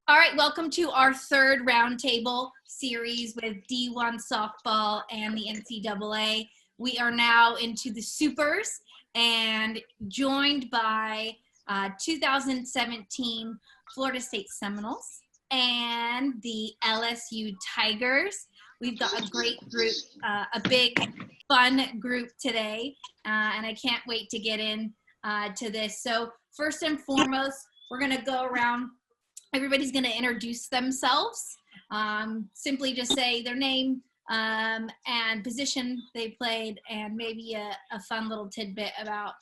All right, welcome to our third roundtable series with D1 softball and the NCAA. We are now into the supers and joined by 2017 Florida State Seminoles and the LSU Tigers. We've got a great group, a big, fun group today, and I can't wait to get in to this. So first and foremost, we're going to go around. Everybody's going to introduce themselves. Simply just say their name and position they played, and maybe a fun little tidbit about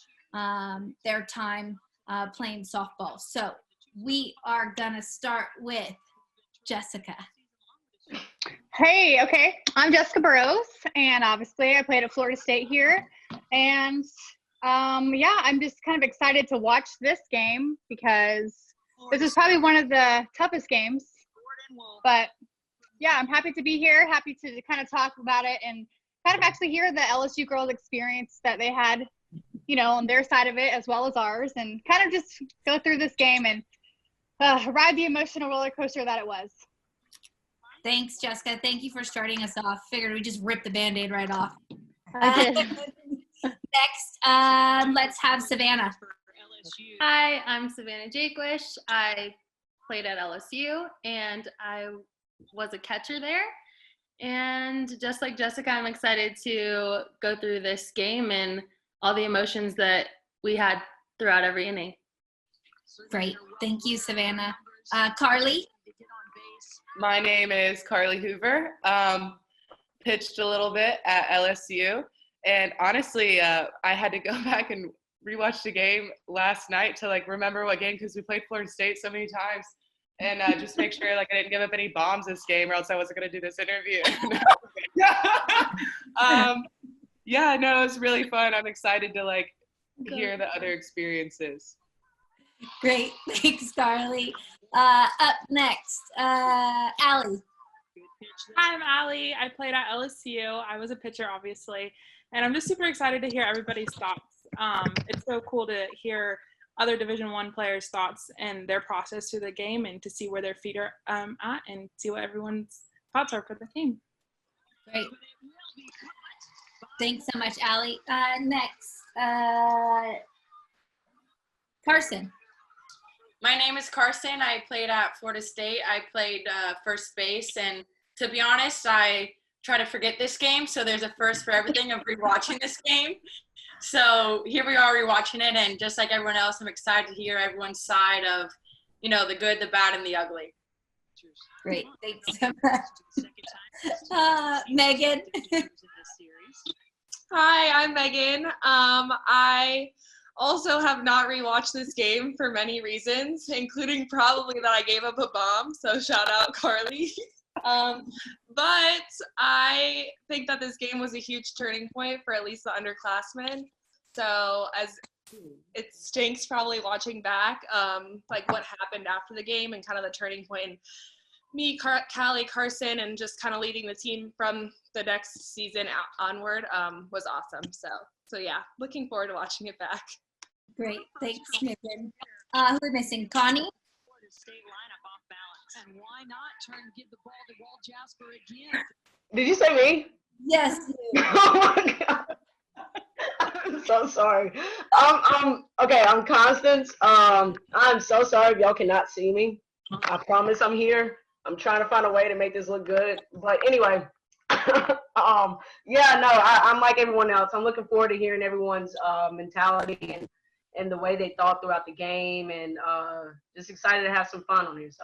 their time playing softball. So we are going to start with Jessica. Hey, okay. I'm Jessica Burrows, and obviously I played at Florida State here. And, yeah, I'm just kind of excited to watch this game because this is probably one of the toughest games. But, yeah, I'm happy to be here, happy to kind of talk about it and kind of actually hear the LSU girls' experience that they had, you know, on their side of it as well as ours, and kind of just go through this game and ride the emotional roller coaster that it was. Thanks, Jessica. Thank you for starting us off. Figured we'd just rip the Band-Aid right off. Next, let's have Savannah. Hi, I'm Savannah Jaquish. I played at LSU, and I was a catcher there. And just like Jessica, I'm excited to go through this game and all the emotions that we had throughout every inning. Great. Thank you, Savannah. Carly? My name is Carly Hoover. Pitched a little bit at LSU. And honestly, I had to go back and rewatch the game last night to remember what game, because we played Florida State so many times, and just make sure I didn't give up any bombs this game, or else I wasn't going to do this interview. Yeah, no, it was really fun. I'm excited to hear the other experiences. Great, thanks, Carly. Up next, Allie. Hi, I'm Allie. I played at LSU. I was a pitcher, obviously, and I'm just super excited to hear everybody's thoughts. It's so cool to hear other Division I players' thoughts and their process through the game, and to see where their feet are at, and see what everyone's thoughts are for the game. Great. Thanks so much, Allie. Next, Carson. My name is Carson. I played at Florida State. I played first base, and to be honest, I try to forget this game, so there's a first for everything of rewatching this game. So here we are rewatching it, and just like everyone else, I'm excited to hear everyone's side of, the good, the bad, and the ugly. Great. Thanks so much. Megan. Hi, I'm Megan. I also have not rewatched this game for many reasons, including probably that I gave up a bomb, so shout out Carly. But I think that this game was a huge turning point for at least the underclassmen. So as it stinks probably watching back, what happened after the game and kind of the turning point. And me, Callie, Carson, and just kind of leading the team from the next season onward was awesome. So yeah, looking forward to watching it back. Great, thanks, Megan. Who are we missing? Connie? And why not give the ball to Walt Jasper again? Did you say me? Yes. Oh my God. I'm so sorry. Okay, I'm Constance. I'm so sorry if y'all cannot see me. I promise I'm here. I'm trying to find a way to make this look good. But anyway, yeah, no, I'm like everyone else. I'm looking forward to hearing everyone's mentality and the way they thought throughout the game, and just excited to have some fun on here. So.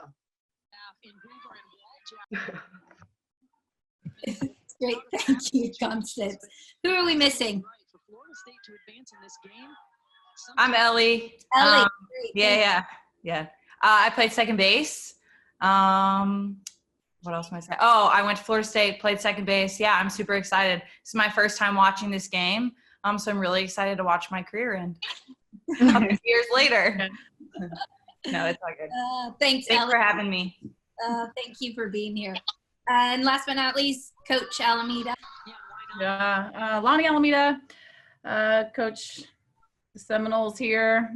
Great, thank you, Constance. Who are we missing? I'm Ellie. Ellie. Yeah. I played second base. What else am I saying? Oh, I went to Florida State, played second base. Yeah, I'm super excited. This is my first time watching this game, so I'm really excited to watch my career end years later. No, it's all good. Thanks Ellie, for having me. Thank you for being here. And last but not least, Coach Alameda. Yeah, Lonnie Alameda, coach the Seminoles here.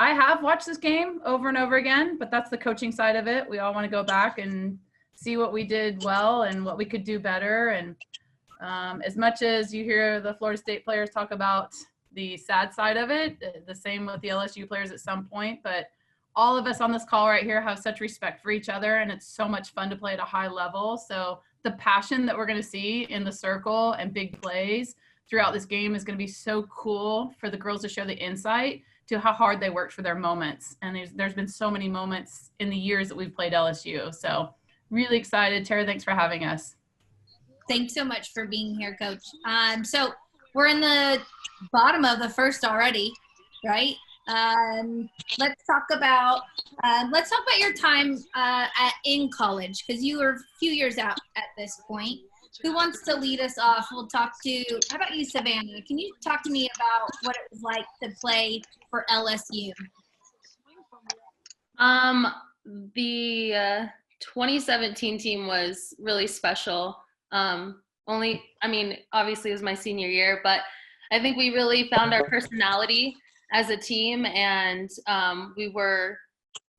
I have watched this game over and over again, but that's the coaching side of it. We all want to go back and see what we did well and what we could do better. And as much as you hear the Florida State players talk about the sad side of it, the same with the LSU players at some point, but all of us on this call right here have such respect for each other, and it's so much fun to play at a high level. So the passion that we're going to see in the circle and big plays throughout this game is going to be so cool for the girls to show the insight to how hard they worked for their moments. And there's been so many moments in the years that we've played LSU. So really excited. Tara, thanks for having us. Thanks so much for being here, Coach. So we're in the bottom of the first already, right? Let's talk about your time in college, because you were a few years out at this point. Who wants to lead us off? How about you, Savannah? Can you talk to me about what it was like to play for LSU? The 2017 team was really special. Obviously it was my senior year, but I think we really found our personality as a team, and we were,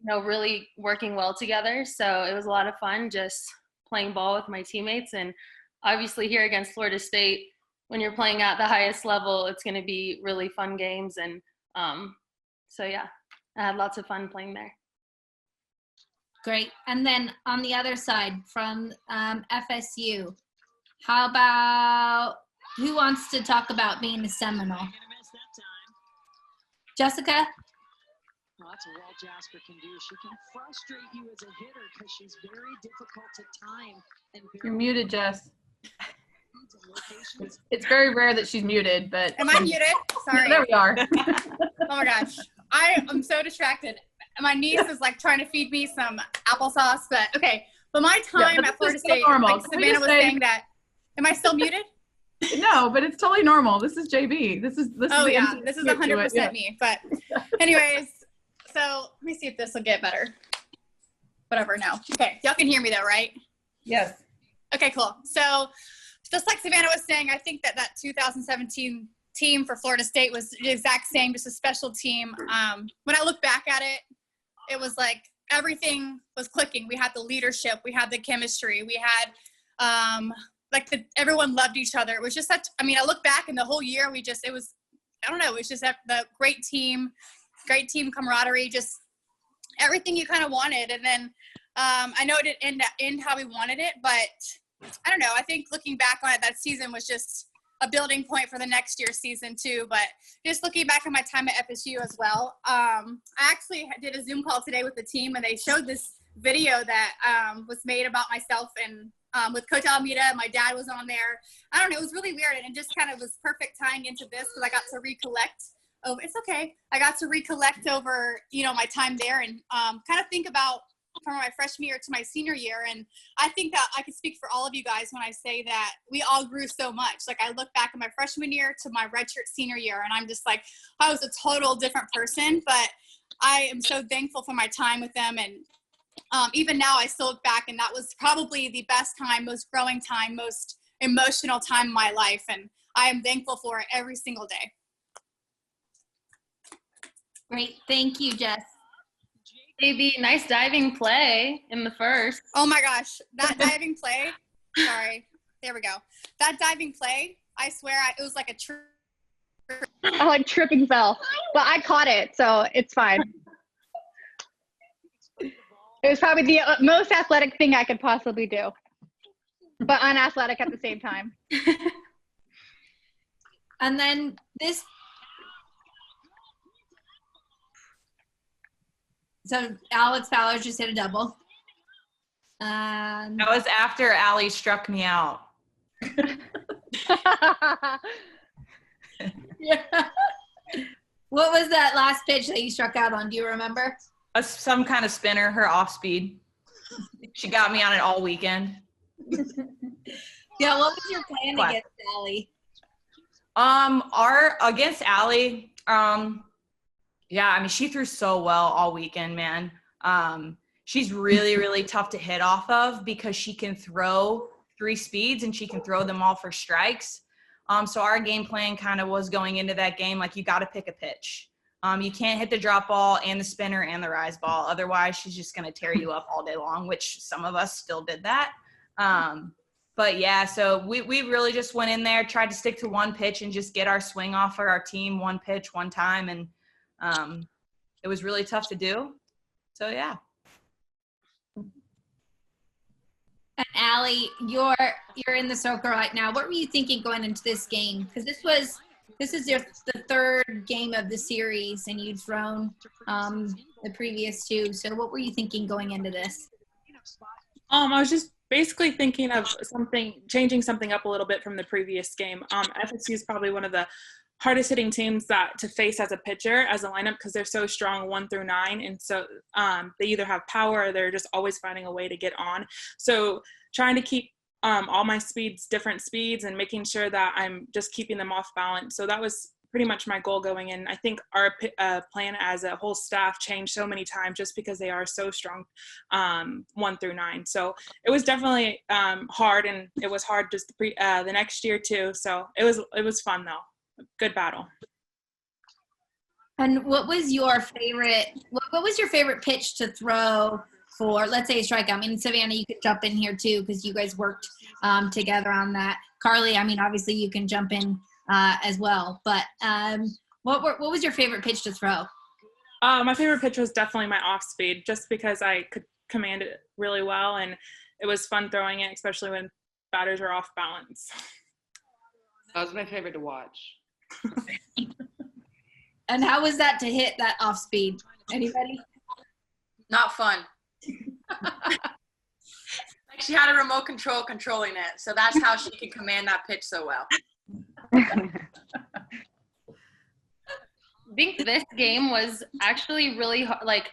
really working well together. So it was a lot of fun just playing ball with my teammates. And obviously here against Florida State, when you're playing at the highest level, it's going to be really fun games. And so yeah, I had lots of fun playing there. Great. And then on the other side from FSU, how about, who wants to talk about being a Seminole? Jessica? Well, that's all Jasper can do. She can frustrate you as a hitter because she's very difficult to time. And You're muted, Jess. It's very rare that she's muted, but. Am I muted? Sorry. There we are. Oh my gosh. I am so distracted. My niece is like trying to feed me some applesauce, but okay. But my time at Florida State, like Savannah was saying that, am I still muted? No, but it's totally normal. This is JB. This is oh yeah, this is 100% me. But anyways, so let me see if this will get better. Whatever, no. Okay, y'all can hear me though, right? Yes. Okay, cool. So just like Savannah was saying, I think that 2017 team for Florida State was the exact same, just a special team. When I look back at it, it was like everything was clicking. We had the leadership, we had the chemistry, we had everyone loved each other. It was just such, I look back in the whole year, it was just the great team camaraderie, just everything you kind of wanted. And then I know it didn't end how we wanted it, but I don't know. I think looking back on it, that season was just a building point for the next year's season too. But just looking back on my time at FSU as well, I actually did a Zoom call today with the team, and they showed this video that was made about myself and with Coach Alameda. My dad was on there. I don't know. It was really weird, and it just kind of was perfect tying into this because I got to recollect. Oh, it's okay. I got to recollect over, my time there and kind of think about from my freshman year to my senior year. And I think that I could speak for all of you guys when I say that we all grew so much. Like I look back at my freshman year to my redshirt senior year, and I'm just like, I was a total different person, but I am so thankful for my time with them. And even now I still look back, and that was probably the best time, most growing time, most emotional time in my life. And I am thankful for it every single day. Great. Thank you, Jess. JB, nice diving play in the first. Oh my gosh, that diving play. Sorry, there we go. That diving play, I swear, it was like a trip. I like tripping fell, but I caught it, so it's fine. It was probably the most athletic thing I could possibly do, but unathletic at the same time. And then this. So Alex Fowler just hit a double. That was after Allie struck me out. Yeah. What was that last pitch that you struck out on? Do you remember? Some kind of spinner, her off speed. She got me on it all weekend. Yeah, what was your plan against Allie? Against Allie, yeah, she threw so well all weekend, man. She's really, really tough to hit off of because she can throw 3 speeds and she can throw them all for strikes. So our game plan kind of was going into that game, like you got to pick a pitch. You can't hit the drop ball and the spinner and the rise ball. Otherwise, she's just going to tear you up all day long, which some of us still did that. But, yeah, so we really just went in there, tried to stick to one pitch and just get our swing off for our team, one pitch, one time. And it was really tough to do. So, yeah. And Allie, you're in the circle right now. What were you thinking going into this game? Because this is the third game of the series, and you'd thrown the previous two. So what were you thinking going into this? I was just basically thinking of changing something up a little bit from the previous game. FSU is probably one of the hardest hitting teams to face as a pitcher, as a lineup, because they're so strong 1 through 9. And so they either have power or they're just always finding a way to get on. So trying to keep all my speeds, different speeds, and making sure that I'm just keeping them off balance. So that was pretty much my goal going in. I think our plan as a whole staff changed so many times just because they are so strong 1 through 9. So it was definitely hard, and it was hard just the next year too. So it was fun though. Good battle. And what was your favorite pitch to throw for, let's say, a strikeout? I mean, Savannah, you could jump in here too because you guys worked together on that. Carly, I mean, obviously you can jump in as well. But what was your favorite pitch to throw? My favorite pitch was definitely my off speed, just because I could command it really well, and it was fun throwing it, especially when batters are off balance. That was my favorite to watch. And how was that to hit that off speed? Anybody? Not fun. Like, she had a remote control controlling it, so that's how she could command that pitch so well. I think this game was actually really hard. Like,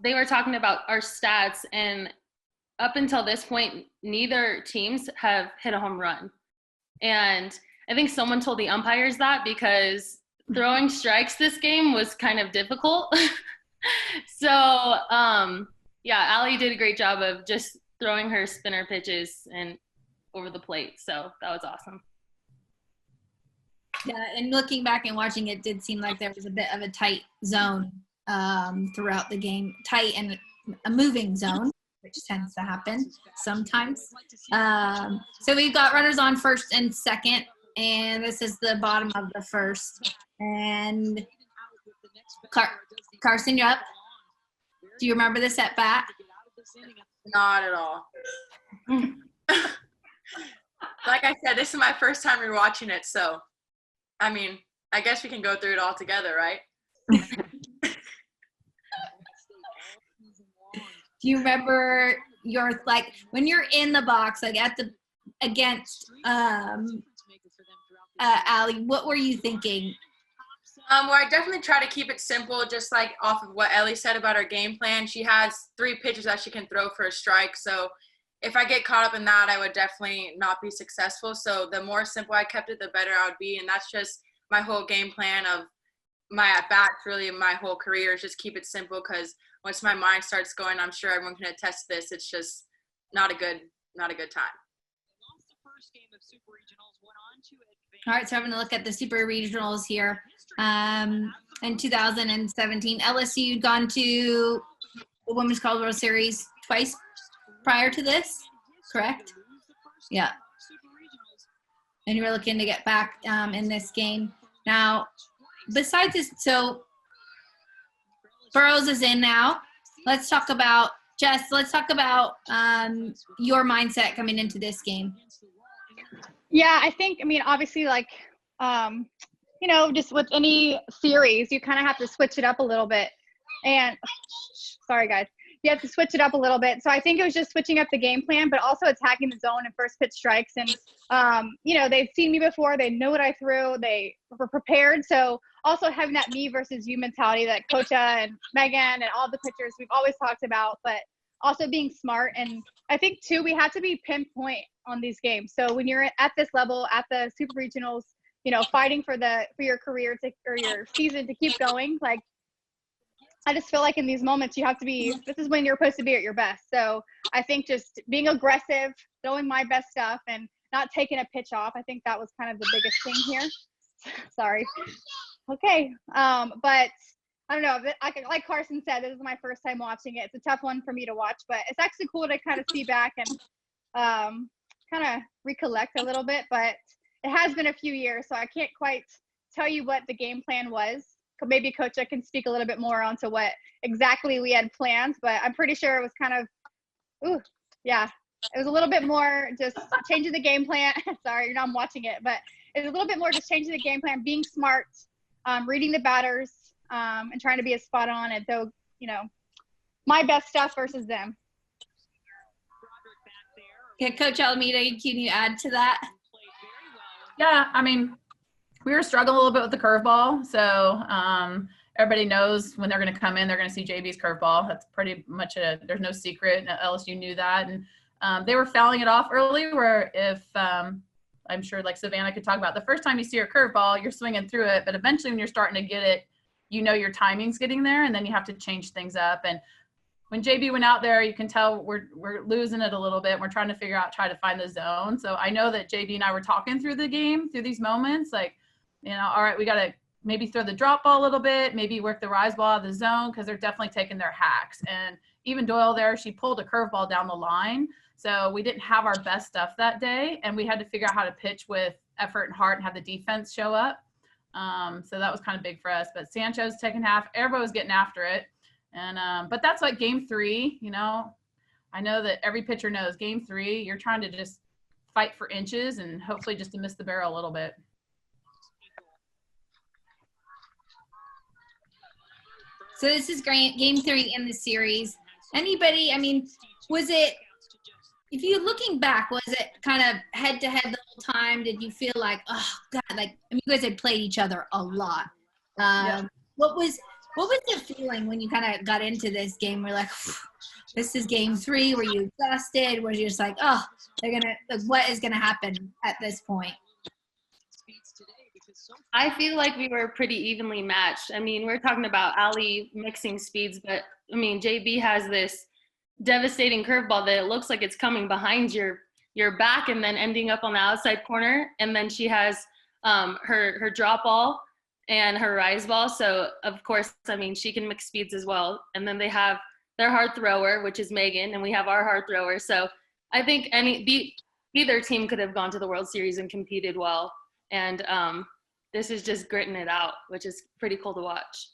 they were talking about our stats, and up until this point, neither teams have hit a home run. And I think someone told the umpires that because throwing strikes this game was kind of difficult. So, yeah, Allie did a great job of just throwing her spinner pitches and over the plate. So that was awesome. Yeah, and looking back and watching it did seem like there was a bit of a tight zone throughout the game. Tight and a moving zone, which tends to happen sometimes. So we've got runners on first and second, and this is the bottom of the first. And Carson, you up? Do you remember this at bat? Not at all. Like I said, this is my first time rewatching it, so I mean, I guess we can go through it all together, right? Do you remember when you're in the box, like against Allie, what were you thinking? Well, I definitely try to keep it simple, just like off of what Ellie said about her game plan. She has 3 pitches that she can throw for a strike. So if I get caught up in that, I would definitely not be successful. So the more simple I kept it, the better I would be. And that's just my whole game plan of my at-bats, really, my whole career, is just keep it simple, because once my mind starts going, I'm sure everyone can attest to this, it's just not a good time. All right, so I'm going to look at the Super Regionals here. In 2017, LSU had gone to the Women's College World Series twice prior to this, correct? Yeah. And you were looking to get back in this game. Now, besides this, so Burrows is in now. Let's talk about, Jess, your mindset coming into this game. Yeah, I think, obviously, just with any series, you kind of have to switch it up a little bit. And, sorry, guys. You have to switch it up a little bit. So I think it was just switching up the game plan, but also attacking the zone and first pitch strikes. And, they've seen me before. They know what I threw. They were prepared. So also having that me versus you mentality that Kocha and Megan and all the pitchers we've always talked about, but also being smart. And I think, too, we have to be pinpoint on these games. So when you're at this level, at the Super Regionals, fighting for your career or your season to keep going, I just feel like in these moments you have to be, this is when you're supposed to be at your best. So I think just being aggressive, throwing my best stuff, and not taking a pitch off. I think that was kind of the biggest thing here. Sorry. Okay. But I don't know. Like Carson said, this is my first time watching it. It's a tough one for me to watch, but it's actually cool to kind of see back and kind of recollect a little bit. But it has been a few years, so I can't quite tell you what the game plan was. Maybe Coach can speak a little bit more onto what exactly we had planned, but I'm pretty sure it was kind of, it was a little bit more just changing the game plan. Sorry, I'm watching it, but it was a little bit more just changing the game plan, being smart, reading the batters, and trying to be as spot on and throw, my best stuff versus them. Okay, Coach Alameda, can you add to that? Yeah, I mean, we were struggling a little bit with the curveball. So everybody knows when they're going to come in, they're going to see JB's curveball. That's pretty much there's no secret. LSU knew that. And they were fouling it off early where if I'm sure like Savannah could talk about, the first time you see your curveball, you're swinging through it. But eventually when you're starting to get it, your timing's getting there, and then you have to change things up. And when JB went out there, you can tell we're losing it a little bit. We're trying to try to find the zone. So I know that JB and I were talking through the game, through these moments, like, all right, we got to maybe throw the drop ball a little bit, maybe work the rise ball out of the zone, because they're definitely taking their hacks. And even Doyle there, she pulled a curveball down the line. So we didn't have our best stuff that day, and we had to figure out how to pitch with effort and heart and have the defense show up. So that was kind of big for us. But Sancho's taking half. Everybody was getting after it. And but that's like game 3, I know that every pitcher knows game 3, you're trying to just fight for inches and hopefully just to miss the barrel a little bit. So this is great. Game 3 in the series. Anybody, was it, if you're looking back, was it kind of head to head the whole time? Did you feel like, oh God, you guys had played each other a lot. Yeah. What was the feeling when you kind of got into this game? We're like, this is game 3. Were you exhausted? Were you just like, oh, what is gonna happen at this point? I feel like we were pretty evenly matched. We're talking about Ali mixing speeds, but JB has this devastating curveball that it looks like it's coming behind your back and then ending up on the outside corner. And then she has her drop ball and her rise ball. So of course, she can mix speeds as well. And then they have their hard thrower, which is Megan, and we have our hard thrower. So I think either team could have gone to the World Series and competed well. And this is just gritting it out, which is pretty cool to watch.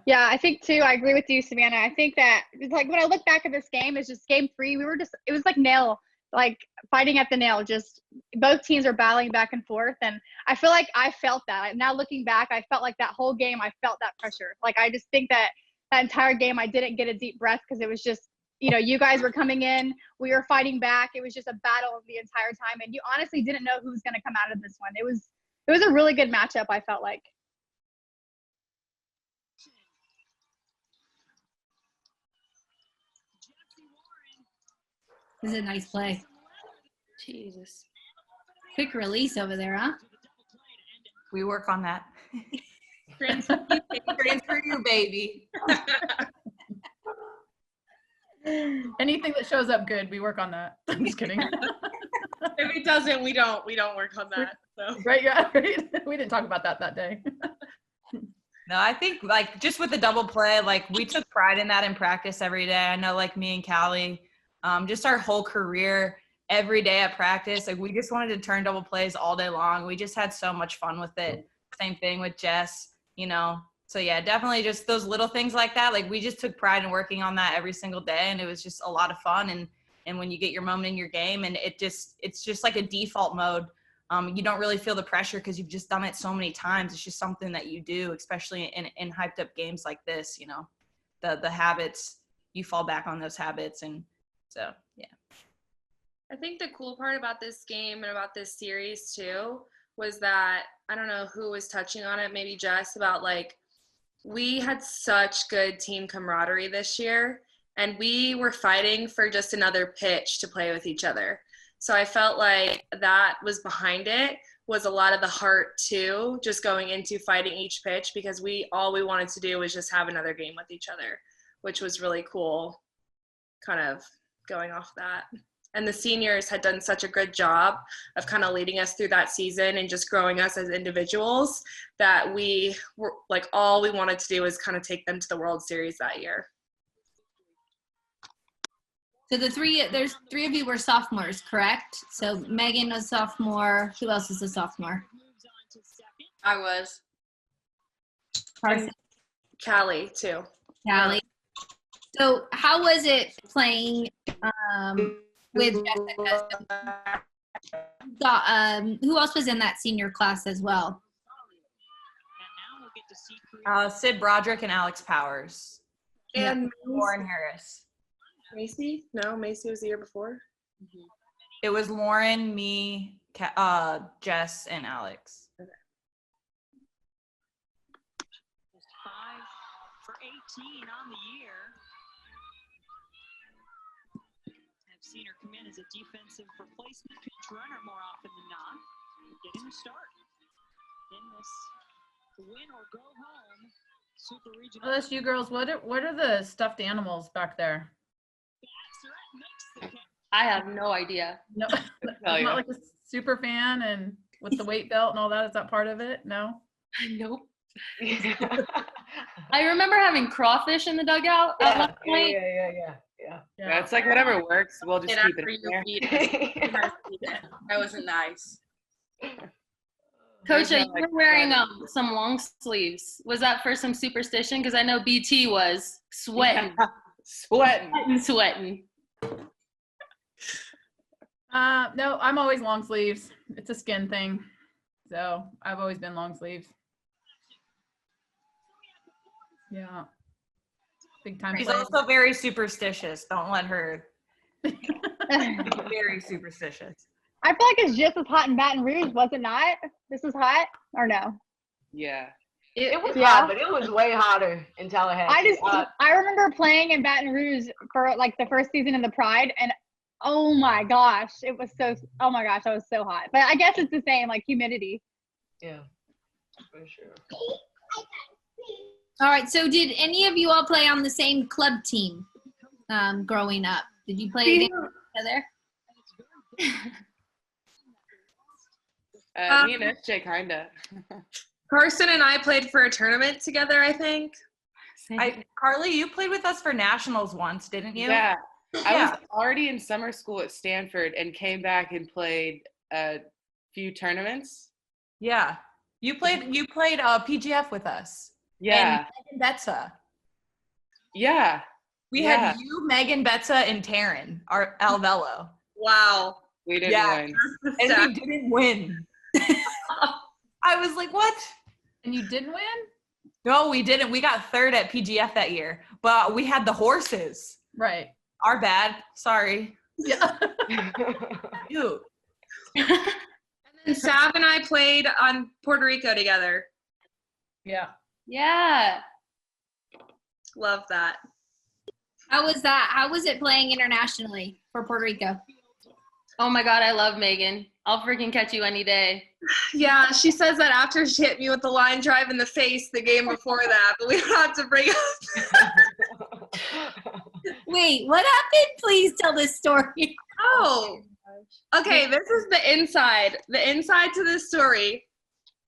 Yeah, I think too, I agree with you, Savannah. I think that when I look back at this game, it's just game 3. It was like fighting at the nail. Just both teams are battling back and forth. And I feel like I felt that. Now looking back, I felt like that whole game, I felt that pressure. Like, I just think that entire game, I didn't get a deep breath because it was just, you guys were coming in, we were fighting back. It was just a battle the entire time. And you honestly didn't know who was going to come out of this one. It was a really good matchup, I felt like. This is a nice play. Jesus. Quick release over there, huh? We work on that. Transfer you, baby. Anything that shows up good, we work on that. I'm just kidding. If it doesn't, we don't work on that. So. Right, yeah, right. We didn't talk about that day. No, I think just with the double play, we took pride in that in practice every day. I know me and Callie, just our whole career, every day at practice, we just wanted to turn double plays all day long. We just had so much fun with it. Same thing with Jess, So yeah, definitely just those little things like that. We just took pride in working on that every single day, and it was just a lot of fun. And when you get your moment in your game, and it's just like a default mode. You don't really feel the pressure because you've just done it so many times. It's just something that you do, especially in hyped up games like this, the habits, you fall back on those habits. And so, yeah. I think the cool part about this game and about this series too was that, I don't know who was touching on it, maybe Jess, about we had such good team camaraderie this year, and we were fighting for just another pitch to play with each other. So I felt like that was behind it, was a lot of the heart too, just going into fighting each pitch, because all we wanted to do was just have another game with each other, which was really cool, kind of going off that. and the seniors had done such a good job of kind of leading us through that season and just growing us as individuals that we were like, all we wanted to do was kind of take them to the World Series that year. So there's three of you were sophomores, correct? So Megan was sophomore. Who else was a sophomore? I was. Carson. Callie too. Callie. So how was it playing with Jessica? Who else was in that senior class as well? Sid Broderick and Alex Powers. And Lauren Harris. Macy? No, Macy was the year before. It was Lauren, me, Jess, and Alex. Just 5 for 18 on the year. I've seen her come in as a defensive replacement pinch runner more often than not. Getting a start in this win or go home Super Regional. LSU girls, what are the stuffed animals back there? I have no idea. No, I'm not like a super fan, and with the weight belt and all that, is that part of it? No. Nope. I remember having crawfish in the dugout at one point. Yeah, it's like whatever works. We'll just keep it in there. That wasn't nice. Coach, you were wearing some long sleeves. Was that for some superstition? Because I know BT was sweating. Yeah. Sweating. No, I'm always long sleeves. It's a skin thing. So I've always been long sleeves. Yeah. Big time. She's also very superstitious. Don't let her. Very superstitious. I feel like it's just as hot in Baton Rouge, was it not? This is hot, or no? Yeah. It was hot, but it was way hotter in Tallahassee. I remember playing in Baton Rouge for like the first season in the Pride, and oh my gosh, I was so hot. But I guess it's the same, like humidity. Yeah, for sure. All right. So did any of you all play on the same club team growing up? Did you play against each other? Me and SJ kinda. Carson and I played for a tournament together, I think. Carly, you played with us for nationals once, didn't you? Yeah. I was already in summer school at Stanford and came back and played a few tournaments. Yeah. You played PGF with us. Yeah. And Megan Betza. Yeah. We had you, Megan Betza, and Taryn, our Alvello. Wow. We didn't win. And we didn't win. I was like, what? And you didn't win? No, we didn't. We got third at PGF that year, but we had the horses. Right. Our bad. Sorry. Yeah. Ew. And then Sav and I played on Puerto Rico together. Yeah. Yeah. Love that. How was that? How was it playing internationally for Puerto Rico? Oh my God, I love Megan. I'll freaking catch you any day. Yeah, she says that after she hit me with the line drive in the face the game before that, but we don't have to bring up. Wait, what happened? Please tell this story. Oh, okay, this is the inside. The inside to this story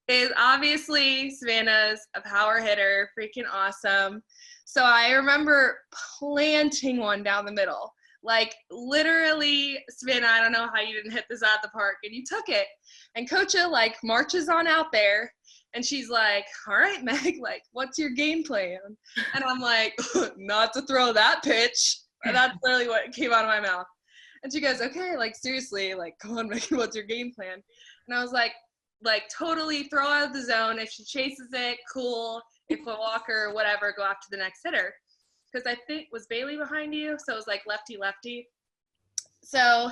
is obviously Savannah's a power hitter, freaking awesome. So I remember planting one down the middle. Like, literally, Savannah, I don't know how you didn't hit this out of the park, and you took it. And Coacha, like, marches on out there, and she's like, all right, Meg, like, what's your game plan? And I'm like, not to throw that pitch. And that's literally what came out of my mouth. And she goes, okay, like, seriously, like, come on, Meg, what's your game plan? And I was like, totally throw out of the zone. If she chases it, cool. If a walker, whatever, go after the next hitter. Because I think, was Bailey behind you? So it was like lefty. So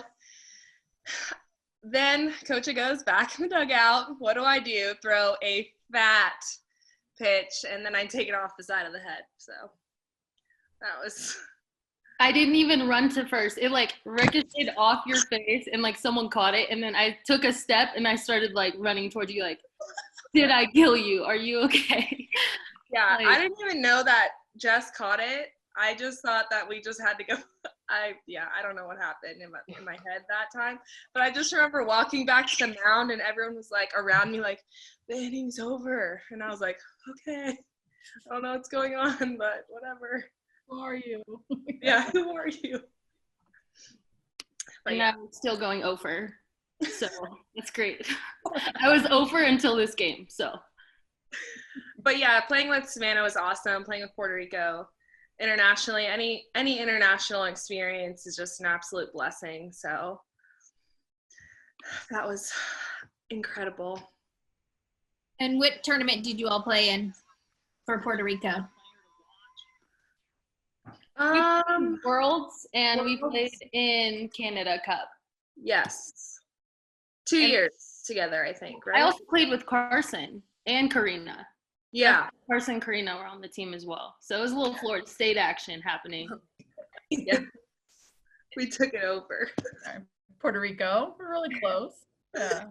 then Coacha goes back in the dugout. What do? Throw a fat pitch, and then I take it off the side of the head. So that was. I didn't even run to first. It like ricocheted off your face, and like someone caught it, and then I took a step and I started like running towards you. Like, did I kill you? Are you okay? Yeah, Like, I didn't even know that Jess caught it. I just thought that we just had to go I don't know what happened in my head that time, but I just remember walking back to the mound and everyone was like around me like, the inning's over, and I was like, okay, I don't know what's going on, but whatever. Who are you? Yeah, who are you? But And yeah. I'm still going over, so that's great. I was over until this game, so. But yeah, playing with Savannah was awesome. Playing with Puerto Rico internationally, any international experience is just an absolute blessing. So that was incredible. And what tournament did you all play in for Puerto Rico? Worlds, and we Worlds. played in Canada Cup. Yes. 2 years together, I think, right? I also played with Carson and Karina. Yeah. Carson and Karina were on the team as well. So it was a little Florida State action happening. Yeah. We took it over. Puerto Rico. We're really close. Yeah.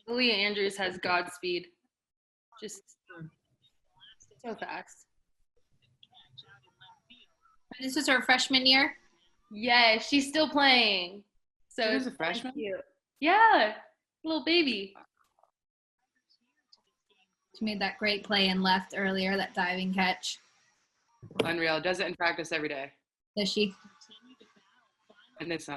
Aaliyah Andrews has Godspeed. Just so fast. This was her freshman year? Yeah, she's still playing. So She was a freshman? cute. Yeah, little baby. She made that great play and left earlier, that diving catch. Unreal. Does it in practice every day. Does she? And it's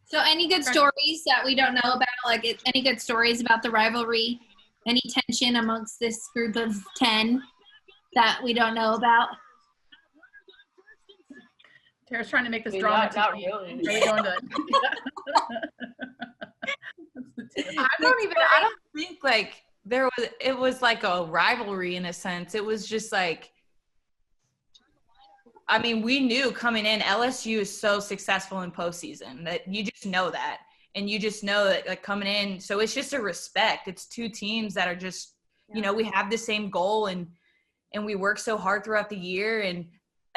So any good stories that we don't know about? Like any good stories about the rivalry? Any tension amongst this group of 10 that we don't know about? Tara's trying to make this I mean, drama not TV. really. Are we going to? I don't think like it was like a rivalry in a sense. It was just like, I mean, we knew coming in, LSU is so successful in postseason that you just know that. And you just know that like coming in, so it's just a respect. It's two teams that are just, you know, we have the same goal and we work so hard throughout the year, and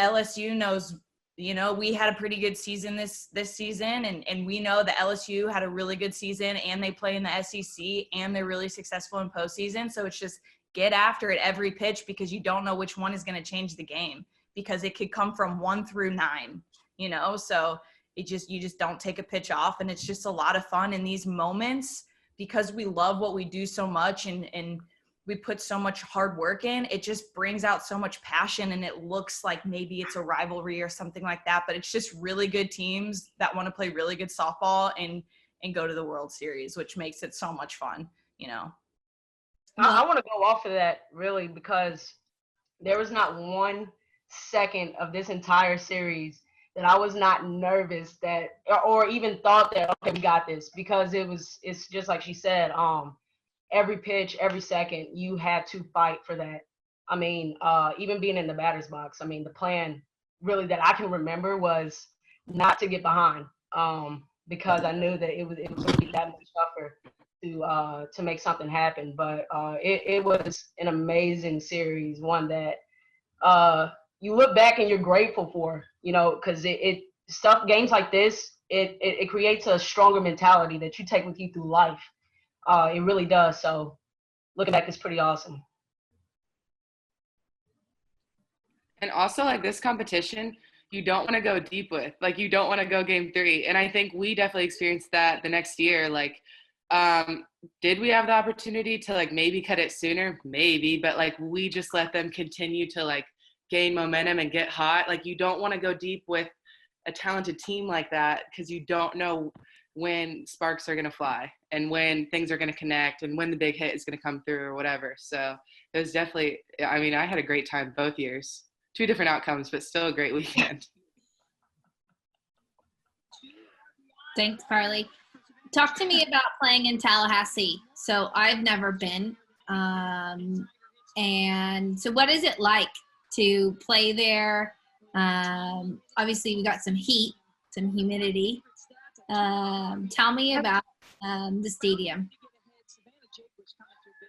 LSU knows, you know, we had a pretty good season this season, and we know that LSU had a really good season, and they play in the SEC, and they're really successful in postseason. So it's just get after it every pitch, because you don't know which one is going to change the game, because it could come from 1 through 9, you know. So you just don't take a pitch off, and it's just a lot of fun in these moments because we love what we do so much, and we put so much hard work in. It just brings out so much passion, and it looks like maybe it's a rivalry or something like that, but it's just really good teams that want to play really good softball and go to the World Series, which makes it so much fun, you know. I want to go off of that really, because there was not 1 second of this entire series that I was not nervous that, or even thought that, okay, we got this, because it's just like she said, every pitch, every second, you had to fight for that. I mean, even being in the batter's box, I mean, the plan really that I can remember was not to get behind, because I knew that it was going to be that much tougher to make something happen. But it was an amazing series, one that you look back and you're grateful for, you know, because games like this, it creates a stronger mentality that you take with you through life. It really does. So looking back, it's pretty awesome. And also, like, this competition, you don't want to go deep with. Like, you don't want to go game 3. And I think we definitely experienced that the next year. Like, did we have the opportunity to, like, maybe cut it sooner? Maybe. But, like, we just let them continue to, like, gain momentum and get hot. Like, you don't want to go deep with a talented team like that, because you don't know when sparks are going to fly and when things are going to connect and when the big hit is going to come through or whatever. So it was definitely, I mean, I had a great time both years. 2 different outcomes, but still a great weekend. Thanks, Carly. Talk to me about playing in Tallahassee. So I've never been. And so what is it like to play there? Obviously, we got some heat, some humidity. Tell me about the stadium.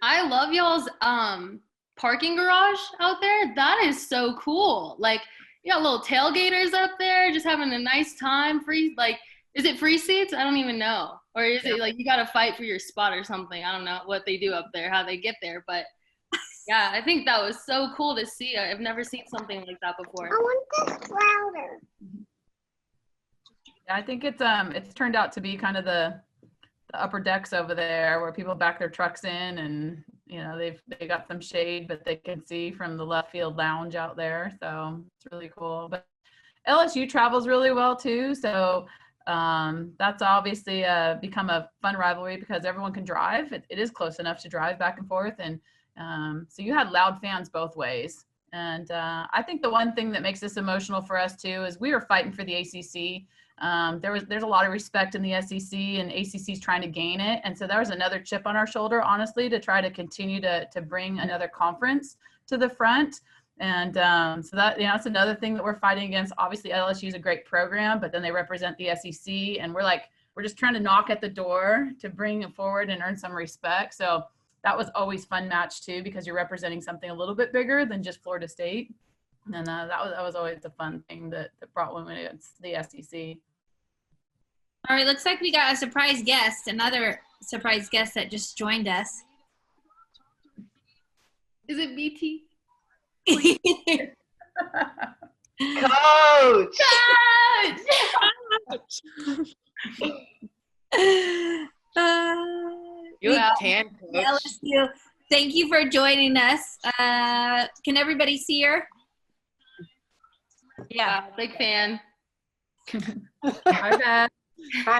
I love y'all's parking garage out there. That is so cool. Like, you got little tailgaters up there just having a nice time. Free, like, is it free seats? I don't even know. Or is it like you got to fight for your spot or something? I don't know what they do up there, how they get there. But yeah, I think that was so cool to see. I've never seen something like that before. I want this louder. Yeah, I think it's turned out to be kind of the upper decks over there where people back their trucks in, and they got some shade, but they can see from the left field lounge out there. So it's really cool. But LSU travels really well too. So that's obviously become a fun rivalry because everyone can drive. It is close enough to drive back and forth. And so you had loud fans both ways. And I think the one thing that makes this emotional for us too is we were fighting for the ACC. There's a lot of respect in the SEC, and ACC's trying to gain it. And so there was another chip on our shoulder, honestly, to try to continue to bring another conference to the front. And so that, that's another thing that we're fighting against. Obviously, LSU is a great program, but then they represent the SEC, and we're just trying to knock at the door to bring it forward and earn some respect. So that was always fun match too, because you're representing something a little bit bigger than just Florida State. And that was always the fun thing that brought women against the SEC. All right, looks like we got a surprise guest, another surprise guest that just joined us. Is it BT? Coach! You look tan, Coach. LSU. Thank you for joining us. Can everybody see her? Yeah, big fan. Hi, Beth. Hi.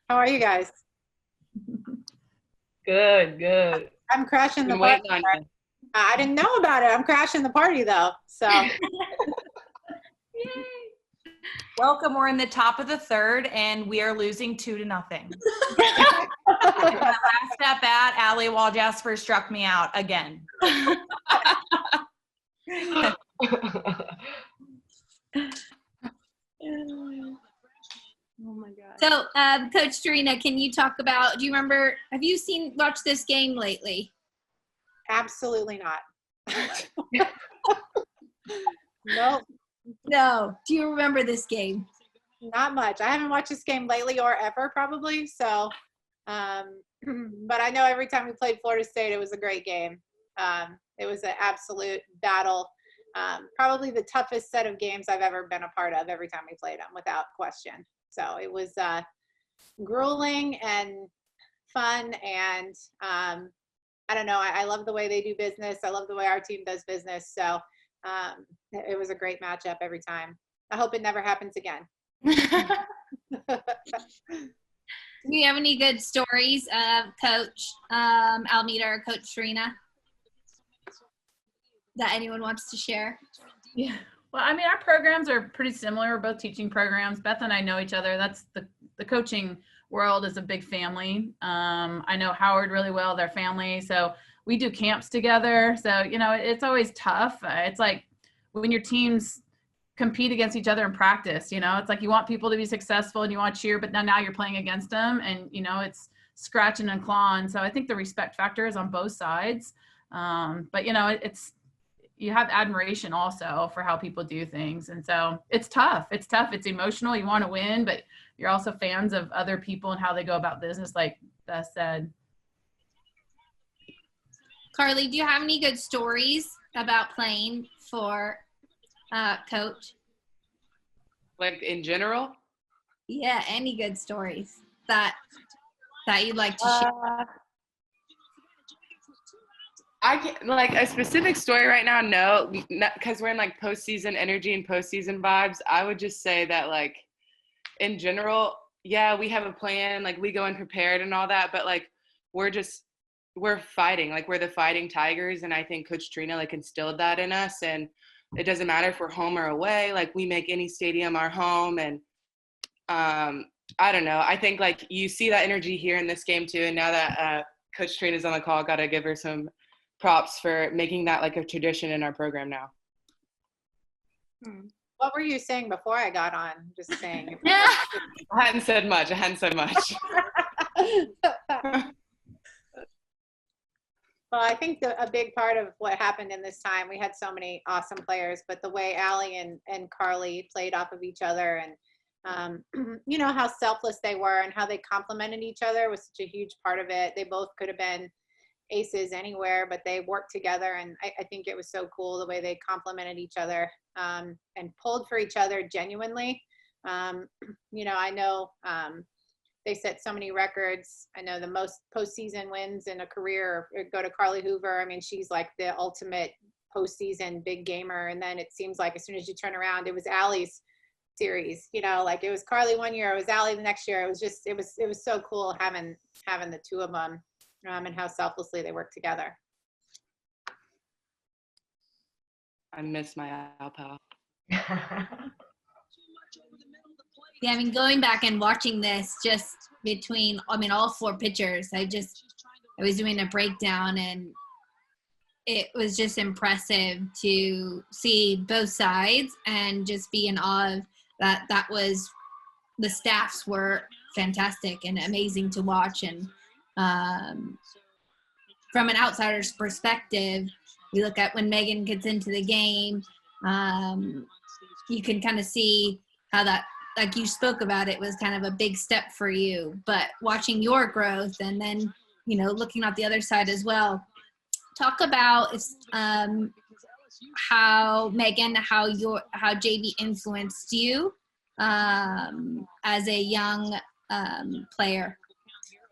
How are you guys? Good. I'm crashing the Been party. waiting on you. I didn't know about it. I'm crashing the party though. So Welcome. We're in the top of the third, and we are losing 2-0. My last at bat, Allie Wall-Jasper struck me out again. Oh my God. So, Coach Trina, can you talk about, do you remember, have you watched this game lately? absolutely not. Nope, No. Do you remember this game? not much. I haven't watched this game lately or ever probably. So, but I know every time we played Florida State, it was a great game. It was an absolute battle. Probably the toughest set of games I've ever been a part of every time we played them, without question. So it was grueling and fun, and I don't know, I love the way they do business. I love the way our team does business. So it was a great matchup every time. I hope it never happens again. Do you have any good stories, Coach Alameda or Coach Trina, that anyone wants to share? Yeah. Well, I mean, our programs are pretty similar. We're both teaching programs. Beth and I know each other. That's the coaching world is a big family. I know Howard really well, their family. So we do camps together. So, it's always tough. It's like when your teams compete against each other in practice, it's like you want people to be successful and you want to cheer, but now you're playing against them, and, it's scratching and clawing. So I think the respect factor is on both sides. But, you have admiration also for how people do things. And so it's tough. It's emotional. You want to win, but you're also fans of other people and how they go about business, like Beth said. Carly, do you have any good stories about playing for Coach? Like in general? Yeah, any good stories that you'd like to share? I can't, like a specific story right now, no, because we're in like postseason energy and postseason vibes. I would just say that like in general, yeah, we have a plan, like we go in prepared and all that, but like we're fighting, like we're the fighting Tigers, and I think Coach Trina like instilled that in us, and it doesn't matter if we're home or away, like we make any stadium our home. And I don't know, I think like you see that energy here in this game too, and now that Coach Trina's on the call, gotta give her some props for making that like a tradition in our program now. What were you saying before I got on? Just saying. I hadn't said much. Well, Well, I think a big part of what happened in this time, we had so many awesome players, but the way Allie and Carly played off of each other and, you know, how selfless they were and how they complemented each other was such a huge part of it. They both could have been aces anywhere, but they worked together. And I think it was so cool the way they complemented each other and pulled for each other genuinely. You know, I know they set so many records. I know the most postseason wins in a career go to Carly Hoover. I mean, she's like the ultimate postseason big gamer. And then it seems like as soon as you turn around, it was Allie's series. You know, like it was Carly one year, it was Allie the next year. It was just, it was so cool having the two of them and how selflessly they work together. I miss my Al pal. Yeah, I mean, going back and watching this just between, I mean, all four pitchers, I was doing a breakdown and it was just impressive to see both sides and just be in awe of that was, the staffs were fantastic and amazing to watch. And from an outsider's perspective, you look at when Megan gets into the game, you can kind of see how that, like you spoke about, it was kind of a big step for you, but watching your growth and then, you know, looking at the other side as well. Talk about how Megan, how JB influenced you as a young player.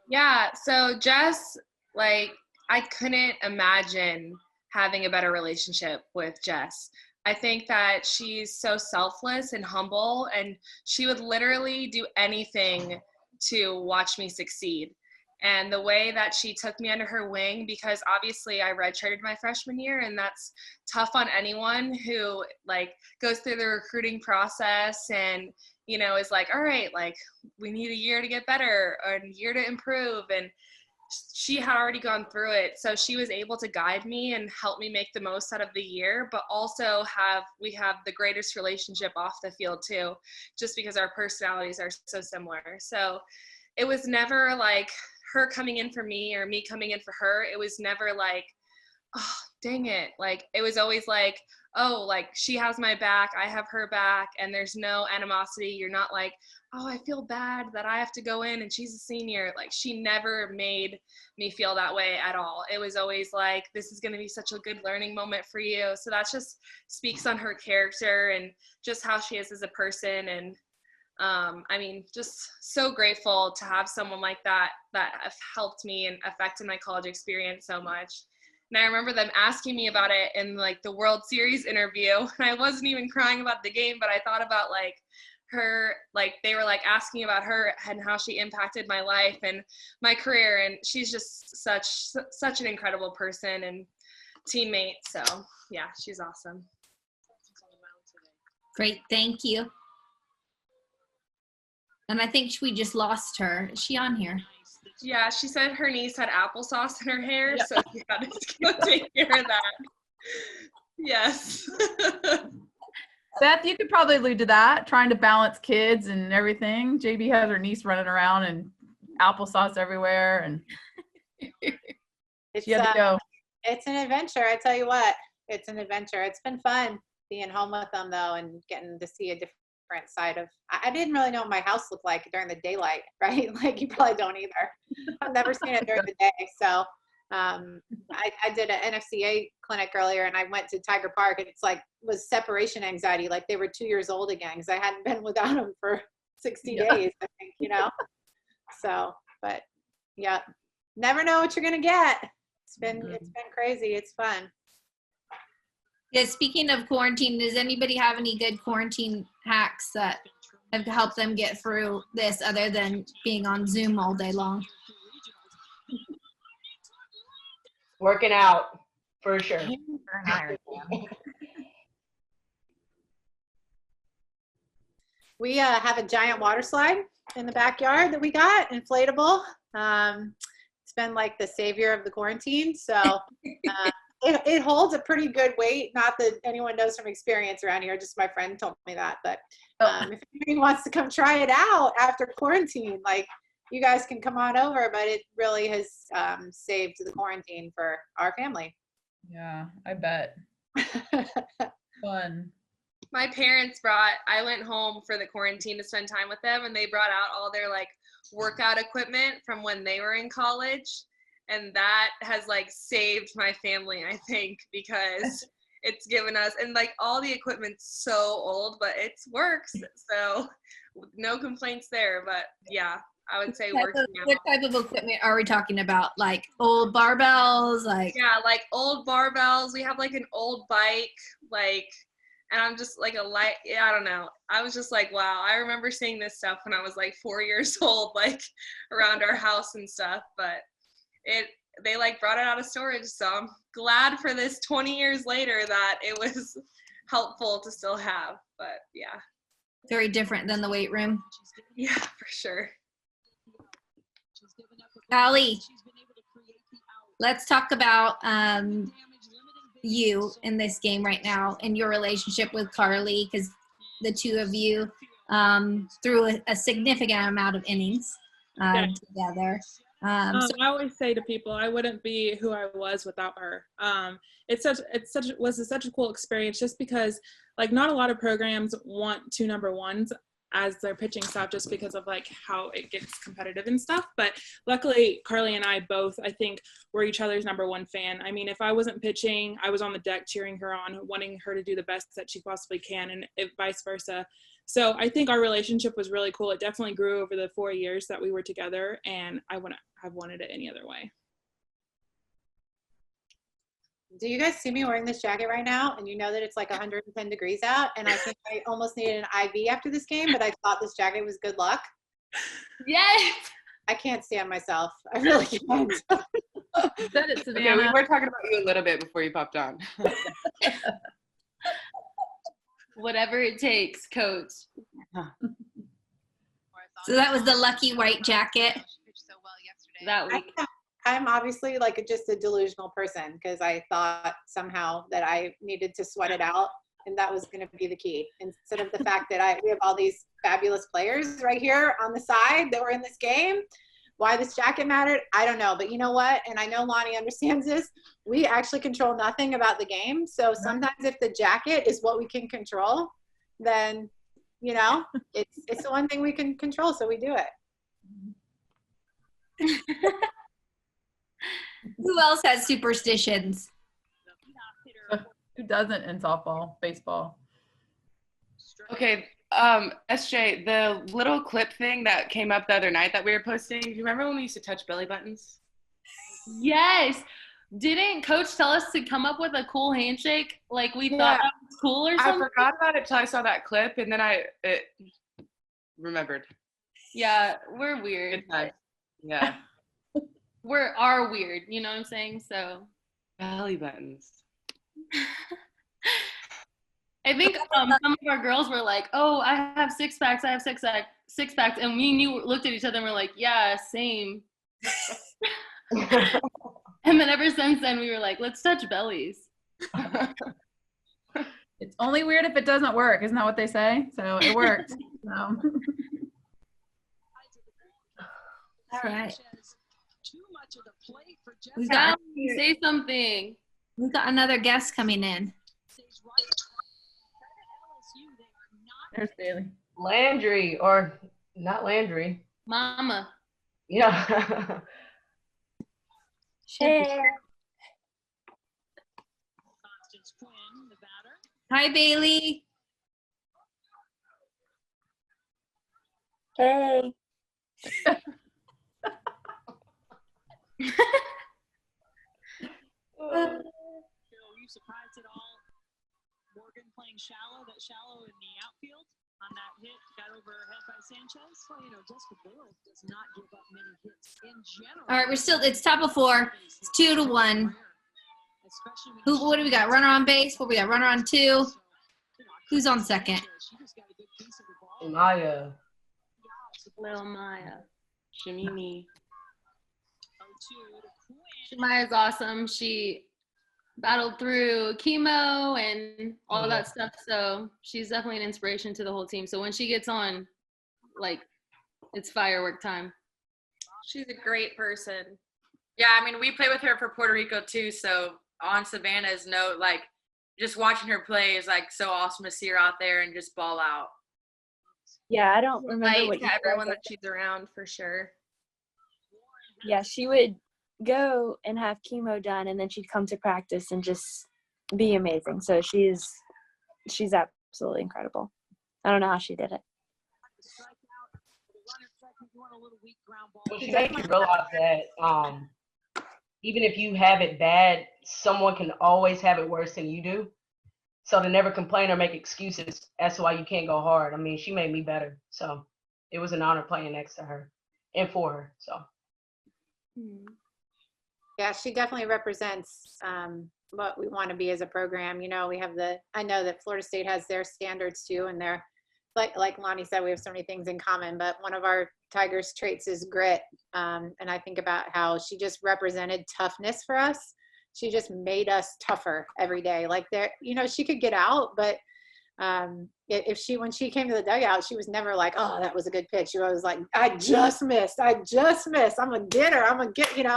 Yeah, so Jess, like, I couldn't imagine having a better relationship with Jess. I think that she's so selfless and humble, and she would literally do anything to watch me succeed. And the way that she took me under her wing, because obviously I redshirted my freshman year, and that's tough on anyone who like goes through the recruiting process and, you know, is like, all right, like we need a year to get better or a year to improve. And she had already gone through it. So she was able to guide me and help me make the most out of the year, but also we have the greatest relationship off the field too, just because our personalities are so similar. So it was never like her coming in for me or me coming in for her. It was never like, oh, dang it. Like, it was always like, oh, like she has my back, I have her back, and there's no animosity. You're not like, oh, I feel bad that I have to go in and she's a senior. Like, she never made me feel that way at all. It was always like, this is going to be such a good learning moment for you. So that just speaks on her character and just how she is as a person. And I mean, just so grateful to have someone like that have helped me and affected my college experience so much. And I remember them asking me about it in like the World Series interview. And I wasn't even crying about the game, but I thought about like her, like they were like asking about her and how she impacted my life and my career. And she's just such an incredible person and teammate. So yeah, she's awesome. Great, thank you. And I think we just lost her. Is she on here? Yeah, she said her niece had applesauce in her hair, so she had to go take care of that. Yes. Beth, you could probably allude to that, trying to balance kids and everything. JB has her niece running around and applesauce everywhere, and she had to go. It's an adventure, I tell you what. It's an adventure. It's been fun being home with them, though, and getting to see a different side of, I didn't really know what my house looked like during the daylight, right? Like you probably don't either. I've never seen it during the day. So I did an NFCA clinic earlier and I went to Tiger Park and it's like, was separation anxiety. Like they were 2 years old again because I hadn't been without them for 60 days, I think, you know? So, but yeah, never know what you're going to get. It's been crazy. It's fun. Yeah, speaking of quarantine, does anybody have any good quarantine hacks that have helped them get through this other than being on Zoom all day long? Working out, for sure. We have a giant water slide in the backyard that we got, inflatable. It's been like the savior of the quarantine. So it holds a pretty good weight. Not that anyone knows from experience around here, just my friend told me that. But if anybody wants to come try it out after quarantine, like you guys can come on over, but it really has saved the quarantine for our family. Yeah, I bet. Fun. My parents I went home for the quarantine to spend time with them, and they brought out all their like workout equipment from when they were in college. And that has like saved my family, I think, because it's given us, and like all the equipment's so old, but it works. So no complaints there, but yeah, I would say working out. What type of equipment are we talking about? Like old barbells? Yeah, like old barbells. We have like an old bike, like, and I'm just like I don't know. I was just like, wow, I remember seeing this stuff when I was like 4 years old, like around our house and stuff, but they like brought it out of storage. So I'm glad for this 20 years later that it was helpful to still have, but yeah. Very different than the weight room. Yeah, for sure. Allie, let's talk about you in this game right now and your relationship with Carly, because the two of you threw a significant amount of innings together. So I always say to people, I wouldn't be who I was without her. It was such a cool experience, just because like not a lot of programs want 2 number ones as their pitching staff, just because of like how it gets competitive and stuff. But luckily, Carly and I both, I think, were each other's number 1 fan. I mean, if I wasn't pitching, I was on the deck cheering her on, wanting her to do the best that she possibly can, and vice versa. So I think our relationship was really cool. It definitely grew over the 4 years that we were together, and I wouldn't have wanted it any other way. Do you guys see me wearing this jacket right now? And you know that it's like 110 degrees out, and I think I almost needed an IV after this game, but I thought this jacket was good luck. Yes. I can't stand myself. I really can't. Said it, Savannah. Okay, we were talking about you a little bit before you popped on. Whatever it takes, coach. So that was the lucky white jacket. That week. I'm obviously like just a delusional person, because I thought somehow that I needed to sweat it out, and that was going to be the key. Instead of the fact that we have all these fabulous players right here on the side that were in this game. Why this jacket mattered, I don't know. But you know what? And I know Lonnie understands this. We actually control nothing about the game. So sometimes if the jacket is what we can control, then, you know, it's the one thing we can control. So we do it. Who else has superstitions? Who doesn't in softball, baseball? Okay, SJ, the little clip thing that came up the other night that we were posting, do you remember when we used to touch belly buttons? Yes. Didn't coach tell us to come up with a cool handshake? Like we thought that was cool or something? I forgot about it till I saw that clip, and then it remembered. Yeah, we're weird. Yeah. Are weird, you know what I'm saying? So belly buttons. I think some of our girls were like, "Oh, I have 6-packs. I have 6-packs," and me and you looked at each other and were like, "Yeah, same." And then ever since then, we were like, "Let's touch bellies." It's only weird if it doesn't work, isn't that what they say? So it worked. So. All right. Say something. We've got another guest coming in. There's Bailey. Landry, or not Landry. Mama. Yeah. Hi, Bailey. Hey. Were you surprised at all? Morgan playing shallow in the outfield on that hit, got overhead by Sanchez. Well, you know, Jessica Burrows does not give up many hits in general. All right, it's top of 4. It's 2-1. What do we got? Runner on base. What we got? Runner on 2. Who's on second? Maya. Little Maya. Shamimi. Maya's awesome. She battled through chemo and all that stuff, so she's definitely an inspiration to the whole team. So when she gets on, like, it's firework time. She's a great person. Yeah, I mean, we play with her for Puerto Rico too. So on Savannah's note, like just watching her play is like so awesome to see her out there and just ball out. Yeah, I don't remember Like what to everyone that she's around for sure. Yeah, she would go and have chemo done, and then she'd come to practice and just be amazing. So she's absolutely incredible. I don't know how she did it. She makes you realize that even if you have it bad, someone can always have it worse than you do. So to never complain or make excuses as to why you can't go hard. I mean, she made me better. So it was an honor playing next to her and for her. So. Yeah, she definitely represents what we want to be as a program. You know, I know that Florida State has their standards too, and they're like Lonnie said, we have so many things in common, but one of our Tigers traits is grit. And I think about how she just represented toughness for us. She just made us tougher every day. Like she could get out, but when she came to the dugout, she was never like, oh, that was a good pitch. She was like, I just missed. I'm gonna get her.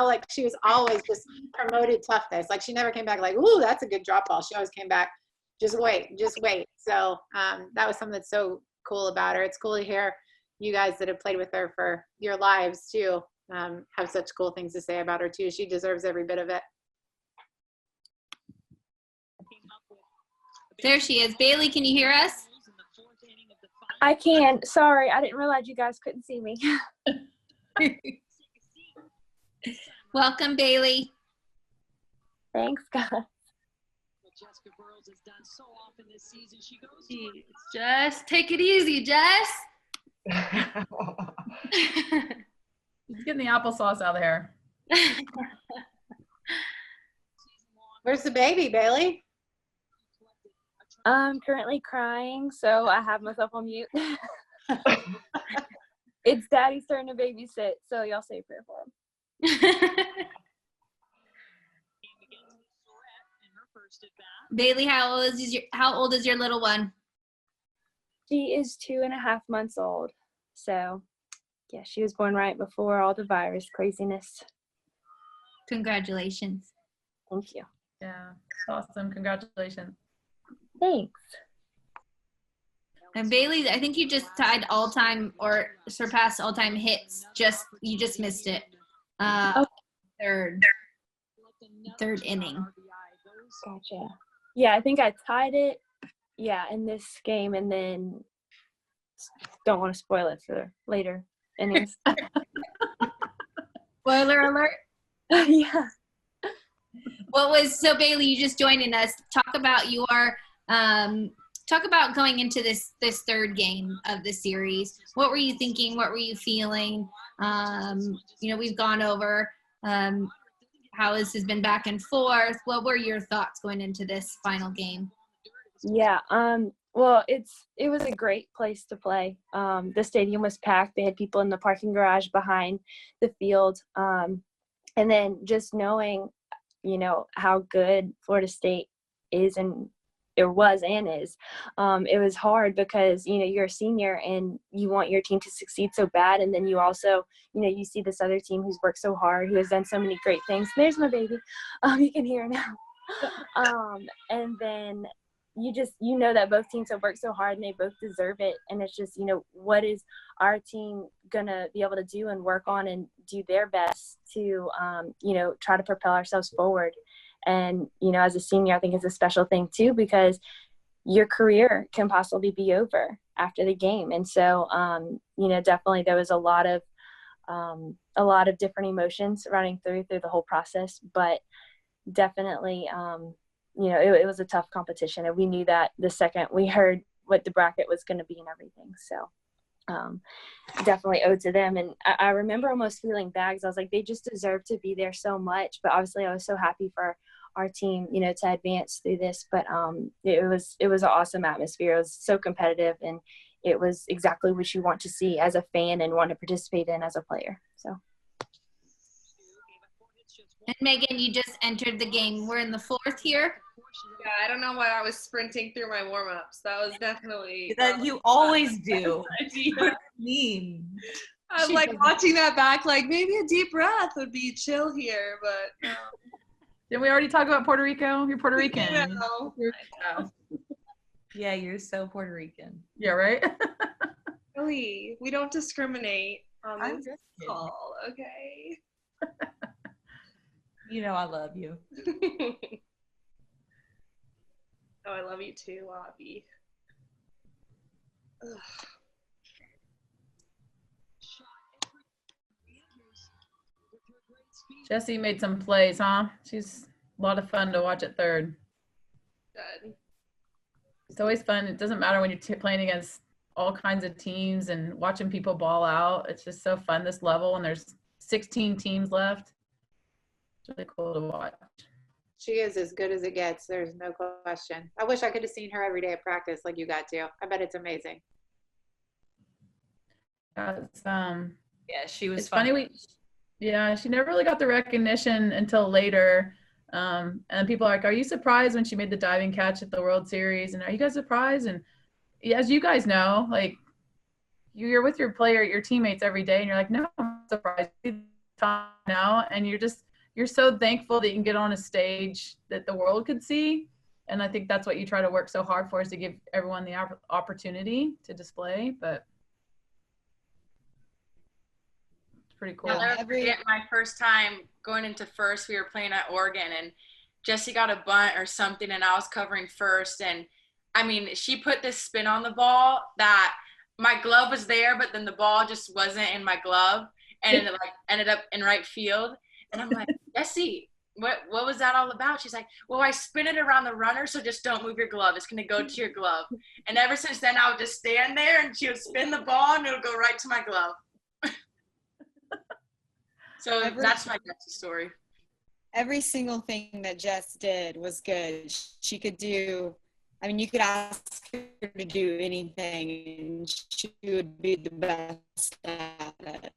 Like she was always just promoted toughness. Like she never came back like, ooh, that's a good drop ball. She always came back, just wait. So that was something that's so cool about her. It's cool to hear you guys that have played with her for your lives too have such cool things to say about her too. She deserves every bit of it. There she is. Bailey, can you hear us? I can. Sorry, I didn't realize you guys couldn't see me. Welcome, Bailey. Thanks, guys. Jessica Burrows has done so often this season. She goes Jess, take it easy, Jess. She's getting the applesauce out of there. Where's the baby, Bailey? I'm currently crying, so I have myself on mute. It's Daddy's turn to babysit, so y'all say a prayer for him. Bailey, how old is your little one? She is 2.5 months old. So, yeah, she was born right before all the virus craziness. Congratulations. Thank you. Yeah, awesome. Congratulations. Thanks. And Bailey, I think you just tied all-time or surpassed all-time hits. You just missed it. Third inning. Gotcha. Yeah, I think I tied it. Yeah, in this game, and then don't want to spoil it for later innings. Spoiler alert. Yeah. So Bailey, you just joining us. Talk about going into this third game of the series. What were you thinking? What were you feeling? We've gone over how this has been back and forth. What were your thoughts going into this final game? Yeah. Well, it was a great place to play. The stadium was packed. They had people in the parking garage behind the field. And then just knowing, how good Florida State is and it was and is, it was hard because, you're a senior and you want your team to succeed so bad. And then you also, you see this other team who's worked so hard, who has done so many great things. There's my baby. You can hear her now. And then you know that both teams have worked so hard and they both deserve it. And it's just, what is our team going to be able to do and work on and do their best to, try to propel ourselves forward. And, as a senior, I think it's a special thing too, because your career can possibly be over after the game. And so, definitely there was a lot of different emotions running through the whole process, but definitely, it was a tough competition, and we knew that the second we heard what the bracket was going to be and everything. So definitely owed to them. And I remember almost feeling bad because I was like, they just deserve to be there so much. But obviously I was so happy for our team, to advance through this. But it was an awesome atmosphere. It was so competitive, and it was exactly what you want to see as a fan and want to participate in as a player. So. And Megan, you just entered the game. We're in the fourth here. Yeah, I don't know why I was sprinting through my warm-ups. That was definitely that you always do. What do you mean? I'm like watching that back, like maybe a deep breath would be chill here, but no. Didn't we already talk about Puerto Rico? You're Puerto Rican. No. Yeah, you're so Puerto Rican. Yeah, right? Really, we don't discriminate on I'm this just kidding. call, okay? You know I love you. Oh, I love you too, Abby. Ugh. Jessie made some plays, huh? She's a lot of fun to watch at third. Good. It's always fun. It doesn't matter when you're playing against all kinds of teams and watching people ball out. It's just so fun, this level, and there's 16 teams left. It's really cool to watch. She is as good as it gets. There's no question. I wish I could have seen her every day at practice like you got to. I bet it's amazing. Yeah, she was it's fun. funny. She never really got the recognition until later. And people are like, are you surprised when she made the diving catch at the World Series? And are you guys surprised? And as you guys know, like you're with your teammates every day, and you're like, no, I'm not surprised now. And you're so thankful that you can get on a stage that the world could see. And I think that's what you try to work so hard for, is to give everyone the opportunity to display. But it's pretty cool. I'll never forget my first time going into first. We were playing at Oregon, and Jessie got a bunt or something, and I was covering first. And I mean, she put this spin on the ball that my glove was there, but then the ball just wasn't in my glove, and it ended up in right field. And I'm like, Jessie, what was that all about? She's like, well, I spin it around the runner, so just don't move your glove. It's going to go to your glove. And ever since then, I would just stand there, and she would spin the ball, and it would go right to my glove. So that's my Jessie story. Every single thing that Jess did was good. She could do, I mean, you could ask her to do anything, and she would be the best at it.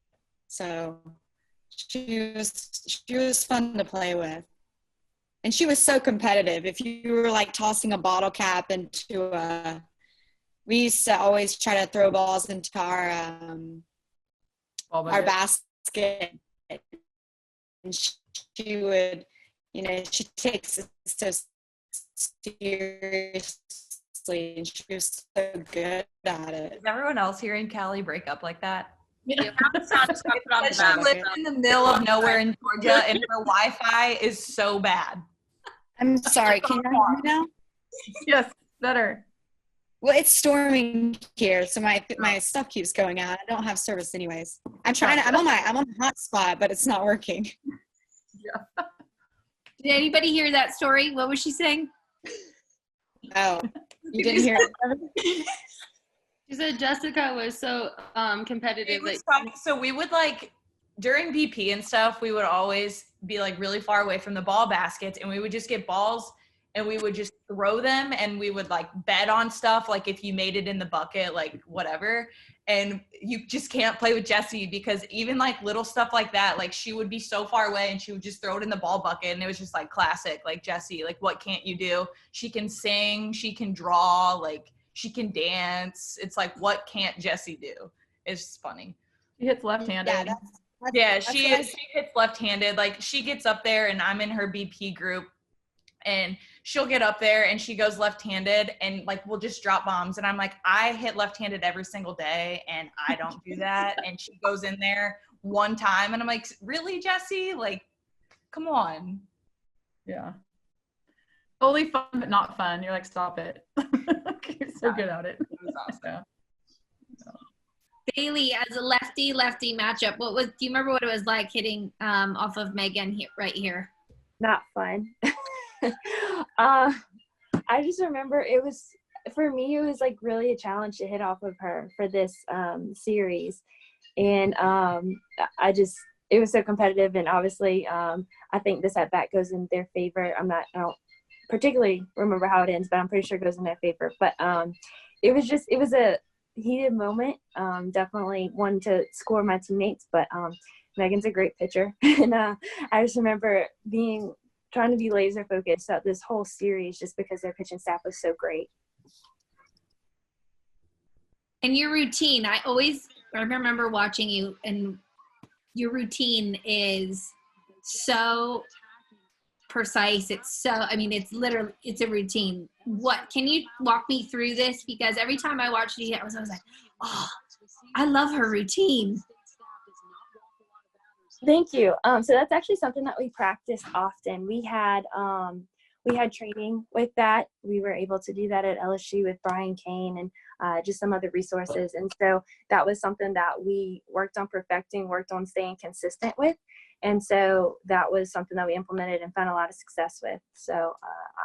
So she was fun to play with. And she was so competitive. If you were like tossing a bottle cap into we used to always try to throw balls into our basket. And she would, she takes it so seriously, and she was so good at it. Is everyone else hearing Callie break up like that? She lives in the middle of nowhere in Georgia, and her Wi-Fi is so bad. I'm sorry, can you hear me now? Yes, better. Well, it's storming here, so my stuff keeps going out. I don't have service anyways. I'm on the hotspot, but it's not working. Yeah. Did anybody hear that story? What was she saying? Oh, you didn't hear it? She said Jessica was so competitive. So we would during BP and stuff, we would always be really far away from the ball baskets, and we would just get balls and we would just throw them, and we would bet on stuff, if you made it in the bucket, whatever. And you just can't play with Jessie, because even little stuff like that, she would be so far away and she would just throw it in the ball bucket, and it was just classic, Jessie, what can't you do? She can sing, she can draw, she can dance. It's what can't Jessie do? It's just funny. She hits left-handed. She hits left-handed. She gets up there, and I'm in her BP group, and she'll get up there and she goes left-handed, and we'll just drop bombs. And I'm like, I hit left-handed every single day, and I don't do that. And she goes in there one time, and I'm like, really, Jessie? Come on. Yeah. Totally fun, but not fun. You're like, stop it. You're so good at it. It was awesome. Bailey, as a lefty-lefty matchup, do you remember what it was like hitting off of Megan right here? Not fun. I just remember for me, it was really a challenge to hit off of her for this series. And it was so competitive, and obviously I think this at bat goes in their favor. I don't particularly remember how it ends, but I'm pretty sure it goes in their favor. But it was a heated moment. Definitely one to score my teammates, but Megan's a great pitcher. And I just remember trying to be laser focused throughout this whole series, just because their pitching staff was so great. And your routine, I always I remember watching you, and your routine is so precise. It's a routine. What, can you walk me through this? Because every time I watched you, I was like, oh, I love her routine. Thank you. So that's actually something that we practice often. We had training with that. We were able to do that at LSU with Brian Kane and just some other resources. And so that was something that we worked on perfecting, worked on staying consistent with. And so that was something that we implemented and found a lot of success with. So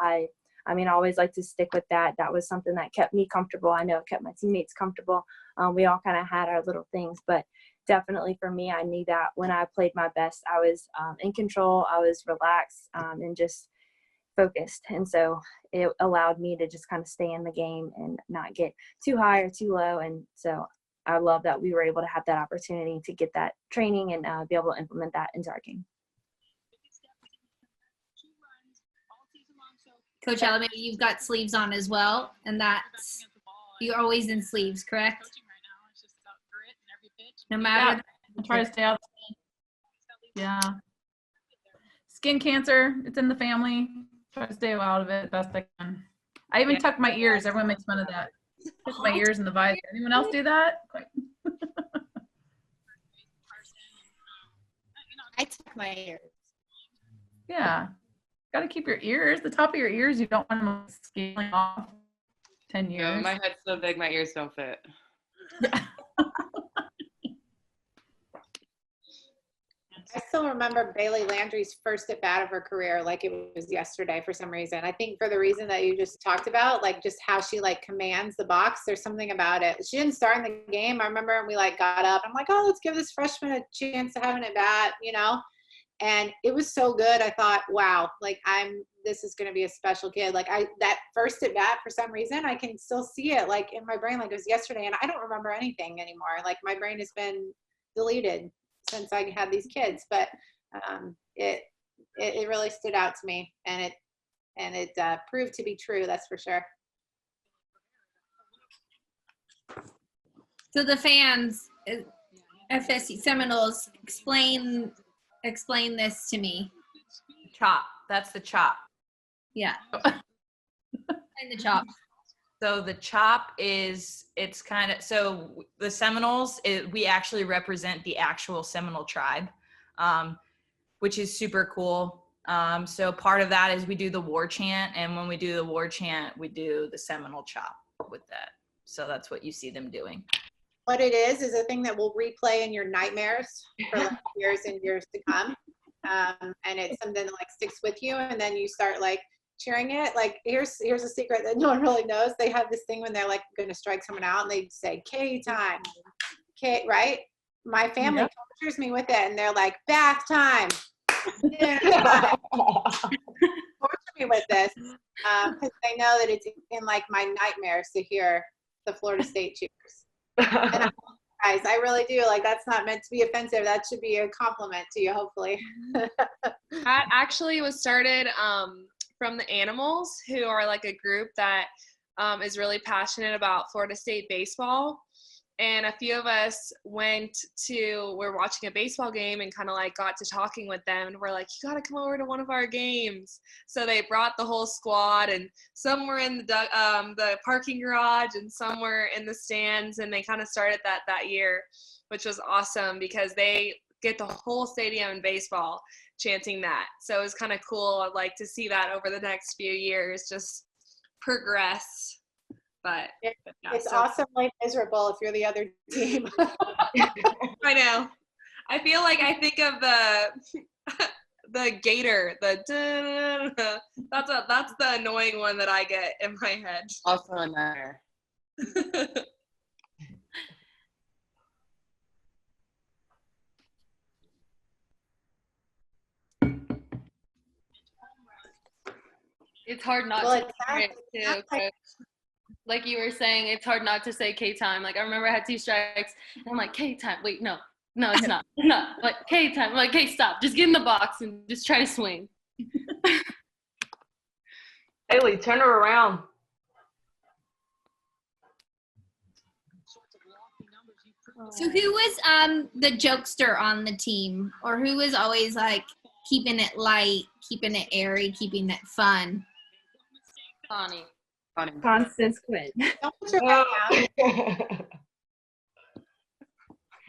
I always like to stick with that. That was something that kept me comfortable. I know it kept my teammates comfortable. We all kind of had our little things, but definitely for me, I knew that when I played my best, I was in control, I was relaxed, and just focused. And so it allowed me to just kind of stay in the game and not get too high or too low. And so I love that we were able to have that opportunity to get that training and be able to implement that into our game. Coach Alameda, you've got sleeves on as well, and that's, you're always in sleeves, correct? No matter. I try to stay out. Yeah. Skin cancer, it's in the family. Try to stay out of it best I can. I even tuck my ears. Everyone makes fun of that. Tuck my ears in the visor. Anyone else do that? I tuck my ears. Yeah. Got to keep your ears. The top of your ears, you don't want them scaling off 10 years. No, my head's so big, my ears don't fit. I still remember Bailey Landry's first at bat of her career like it was yesterday for some reason. I think for the reason that you just talked about, like just how she like commands the box. There's something about it. She didn't start in the game. I remember we like got up. I'm like, oh, let's give this freshman a chance to have an at bat, you know? And it was so good. I thought, wow, like this is going to be a special kid. Like that first at bat, for some reason, I can still see it like in my brain, like it was yesterday, and I don't remember anything anymore. Like my brain has been deleted since I had these kids, but it really stood out to me, and it proved to be true. That's for sure. So the fans, FSU Seminoles, explain this to me. Chop. That's the chop. Yeah. Explain the chop. So the chop is, it's kind of, so the Seminoles, we actually represent the actual Seminole tribe, which is super cool. So part of that is we do the war chant, and when we do the war chant, we do the Seminole chop with that. So that's what you see them doing. What it is a thing that will replay in your nightmares for like years and years to come. And it's something that like sticks with you, and then you start like cheering it. Like here's a secret that no one really knows. They have this thing when they're like going to strike someone out, and they say K time, K, right? My family tortures me with it, and they're like bath time. Torture me with this because they know that it's in like my nightmares to hear the Florida State cheers. And guys, I really do. Like, that's not meant to be offensive. That should be a compliment to you, hopefully. That actually was started from the Animals, who are like a group that is really passionate about Florida State baseball. And a few of us we're watching a baseball game and kind of like got to talking with them, and we're like, you got to come over to one of our games. So they brought the whole squad, and some were in the parking garage and some were in the stands, and they kind of started that year, which was awesome because they get the whole stadium in baseball chanting that. So it was kind of cool. I'd like to see that over the next few years just progress. But it's awesomely miserable if you're the other team. I know. I feel like I think of the gator, that's the annoying one that I get in my head. Also a nightmare. It's hard not to say it too. Like you were saying, it's hard not to say K-time. Like I remember I had 2 strikes, and I'm like, K-time. Wait, no, it's not. No, like K-time. I'm like, hey, stop. Just get in the box and just try to swing. Haley, turn her around. So who was the jokester on the team, or who was always like keeping it light, keeping it airy, keeping it fun? Connie. Constance Quinn.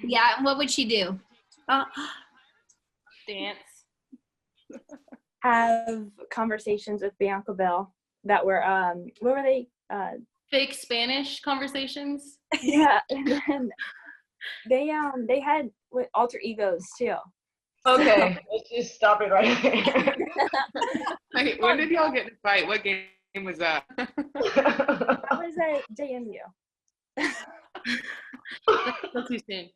Yeah, and what would she do? Dance. Have conversations with Bianca Bell that were what were they? Fake Spanish conversations. Yeah, and then they had alter egos too. Okay, let's just stop it right there. Wait, when did y'all get in a fight? What game was that? That was at JMU. That's too soon.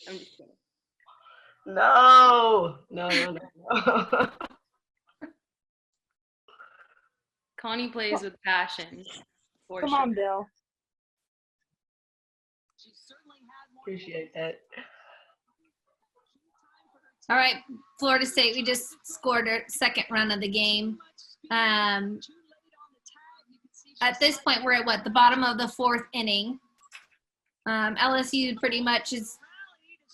I'm just kidding. No. Connie plays with passion. Come on, Bill. Appreciate that. All right, Florida State, we just scored our second run of the game. At this point, we're at the bottom of the fourth inning. LSU pretty much has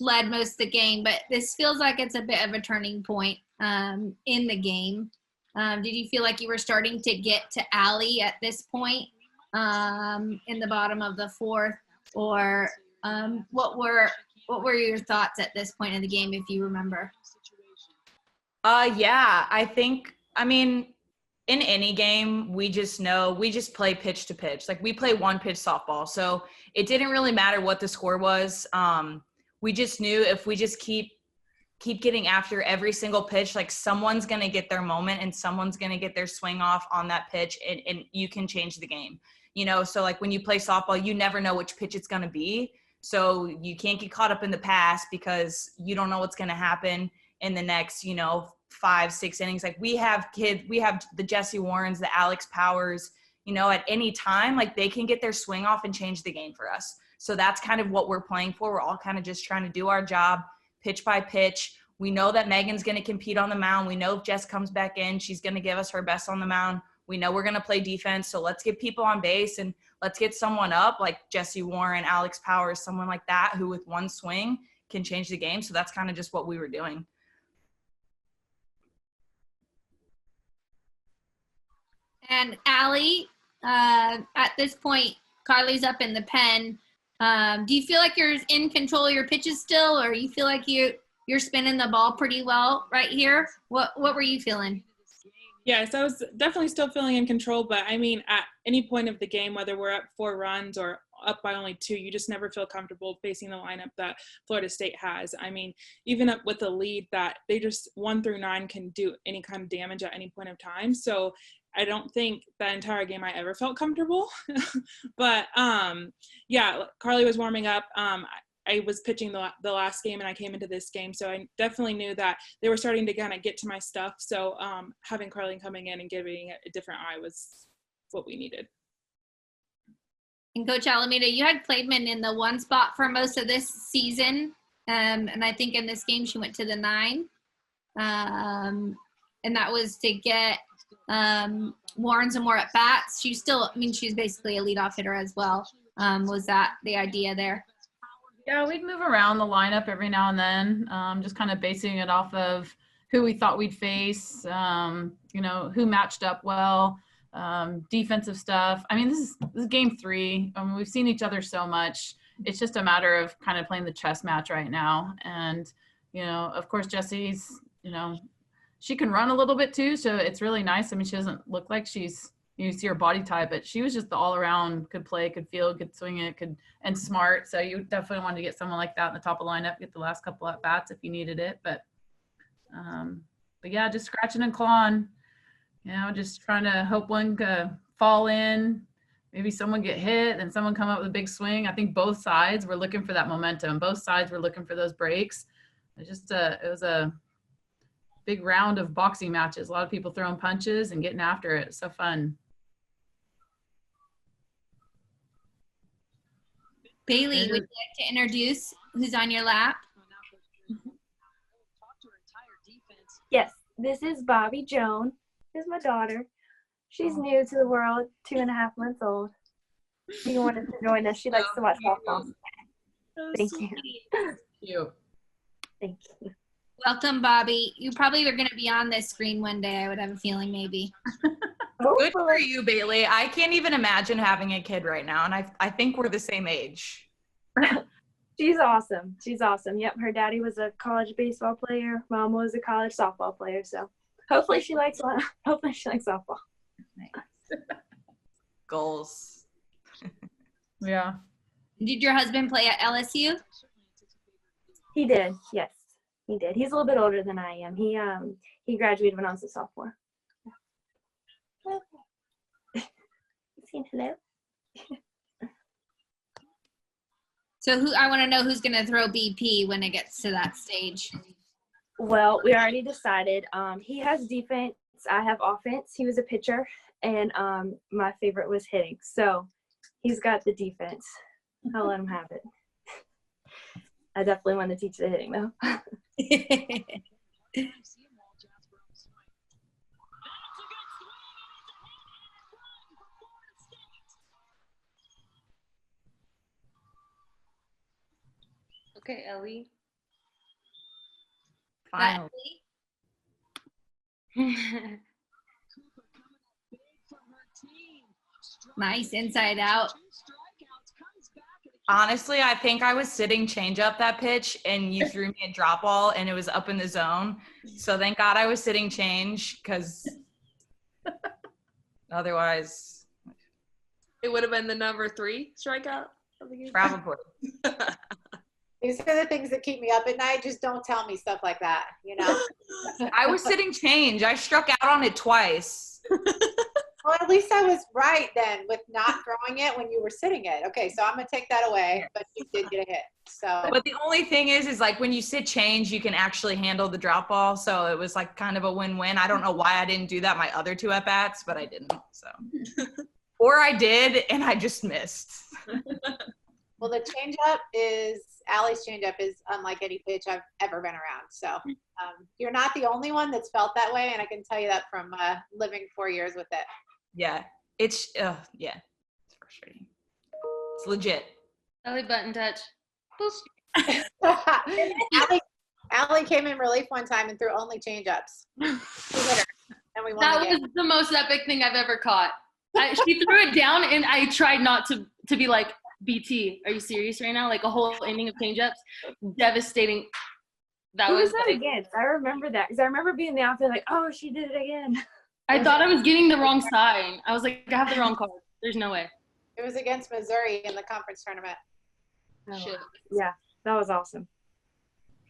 led most of the game, but this feels like it's a bit of a turning point in the game. Did you feel like you were starting to get to Allie at this point in the bottom of the fourth, or what were your thoughts at this point in the game, if you remember? Yeah, I mean, in any game, we just play pitch to pitch. Like, we play one pitch softball. So it didn't really matter what the score was. We just knew if we just keep getting after every single pitch, like, someone's going to get their moment and someone's going to get their swing off on that pitch, and you can change the game. So like when you play softball, you never know which pitch it's going to be. So you can't get caught up in the past because you don't know what's going to happen in the next, 5-6 innings. Like, we have the Jesse Warrens, the Alex Powers, at any time, like, they can get their swing off and change the game for us. So that's kind of what we're playing for. We're all kind of just trying to do our job pitch by pitch. We know that Megan's going to compete on the mound. We know if Jess comes back in, she's going to give us her best on the mound. We know we're going to play defense. So let's get people on base and let's get someone up like Jesse Warren, Alex Powers, someone like that, who with one swing can change the game. So that's kind of just what we were doing. And Allie, at this point, Carly's up in the pen. Do you feel like you're in control of your pitches still, or you feel like you're spinning the ball pretty well right here? What were you feeling? Yes, I was definitely still feeling in control, but I mean, at any point of the game, whether we're up 4 runs or up by only 2, you just never feel comfortable facing the lineup that Florida State has. I mean, even up with the lead that they just 1 through 9 can do any kind of damage at any point of time. So I don't think that entire game I ever felt comfortable. But yeah, Carly was warming up. I was pitching the last game and I came into this game. So I definitely knew that they were starting to kind of get to my stuff. So having Carly coming in and giving it a different eye was what we needed. And Coach Alameda, you had Playman in the 1 spot for most of this season. And I think in this game she went to the 9. And that was to get Warren some more at bats. She's basically a leadoff hitter as well. Was that the idea there? Yeah, we'd move around the lineup every now and then, just kind of basing it off of who we thought we'd face, who matched up well, defensive stuff. I mean, this is game 3. We've seen each other so much. It's just a matter of kind of playing the chess match right now. And, of course, Jesse's, she can run a little bit too, so it's really nice. I mean, she doesn't look like you see her body type, but she was just the all-around, could play, could field, could swing it, and smart. So you definitely wanted to get someone like that in the top of the lineup, get the last couple at bats if you needed it. But yeah, just scratching and clawing, just trying to hope one could fall in, maybe someone get hit and someone come up with a big swing. I think both sides were looking for that momentum. Both sides were looking for those breaks. It was a big round of boxing matches. A lot of people throwing punches and getting after it. So fun. Bailey, would you like to introduce who's on your lap? Yes, this is Bobby Joan. This is my daughter. She's new to the world, 2.5 months old. She wanted to join us. She likes to watch softball. Thank you. You. Thank you. Welcome, Bobby. You probably are going to be on this screen one day, I would have a feeling, maybe. Good for you, Bailey. I can't even imagine having a kid right now, and I think we're the same age. She's awesome. She's awesome. Yep, her daddy was a college baseball player. Mom was a college softball player. So hopefully she likes softball. Nice. Goals. Yeah. Did your husband play at LSU? He did. Yes, he did. He's a little bit older than I am. He graduated when I was a sophomore. Saying hello. So I want to know who's going to throw BP when it gets to that stage. Well, we already decided. He has defense. I have offense. He was a pitcher, and my favorite was hitting. So he's got the defense. I'll let him have it. I definitely want to teach the hitting, though. Okay, Ellie. Finally. Nice inside out. Honestly, I think I was sitting change up that pitch, and you threw me a drop ball, and it was up in the zone. So thank God I was sitting change, because otherwise It would have been the number 3 strikeout of the game. Probably. These are the things that keep me up at night. Just don't tell me stuff like that, you know? I was sitting change. I struck out on it twice. Well, at least I was right then with not throwing it when you were sitting it. Okay, so I'm going to take that away, but you did get a hit. So. But the only thing is like when you sit change, you can actually handle the drop ball. So it was like kind of a win-win. I don't know why I didn't do that my other 2 at-bats, but I didn't. So, or I did, and I just missed. Well, the changeup is Allie's changeup is unlike any pitch I've ever been around. So you're not the only one that's felt that way, and I can tell you that from living 4 years with it. Yeah, it's yeah, it's frustrating. It's legit. Ellie button touch. Boop. Allie came in relief one time and threw only changeups. We hit her, and we won That the game. was the most epic thing I've ever caught. She threw it down, and I tried not to be like, BT, are you serious right now? Like a whole inning of changeups, devastating. Who was that against? I remember that because I remember being in the outfit like, oh, she did it again. I thought I was getting the wrong sign. I was like, I have the wrong card. There's no way. It was against Missouri in the conference tournament. Oh, shit. Yeah, that was awesome.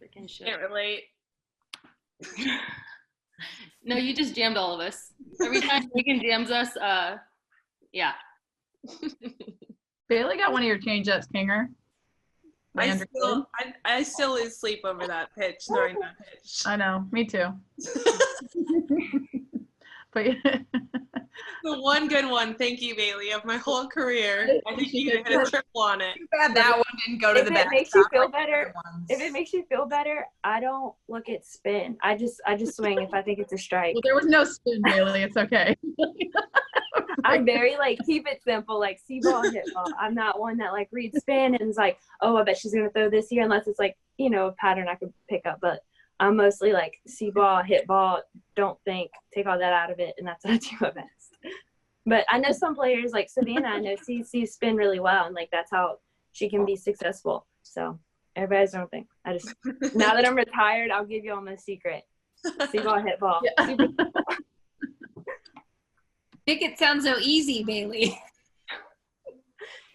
Freaking shit. Can't relate. No, you just jammed all of us. Every time Megan jams us, yeah. Bailey got one of your change-ups, Kinger. I still lose sleep over that pitch, throwing that pitch. I know, me too. But The one good one, thank you, Bailey, of my whole career. I think you hit a triple on it. Too bad that one didn't go to the back. If it makes you feel better, I don't look at spin. I just swing if I think it's a strike. well, there was no spin, Bailey. It's okay. I'm very keep it simple, see ball, hit ball. I'm not one that reads spin and is like, oh, I bet she's gonna throw this here, unless it's a pattern I could pick up. But I'm mostly see ball, hit ball, don't think, take all that out of it, and that's what I do my best. But I know some players like Savannah, I know sees spin really well, and that's how she can be successful. So everybody's their own thing. I just now that I'm retired, I'll give you all my secret. See ball, hit ball. Yeah. Make it sound so easy, Bailey.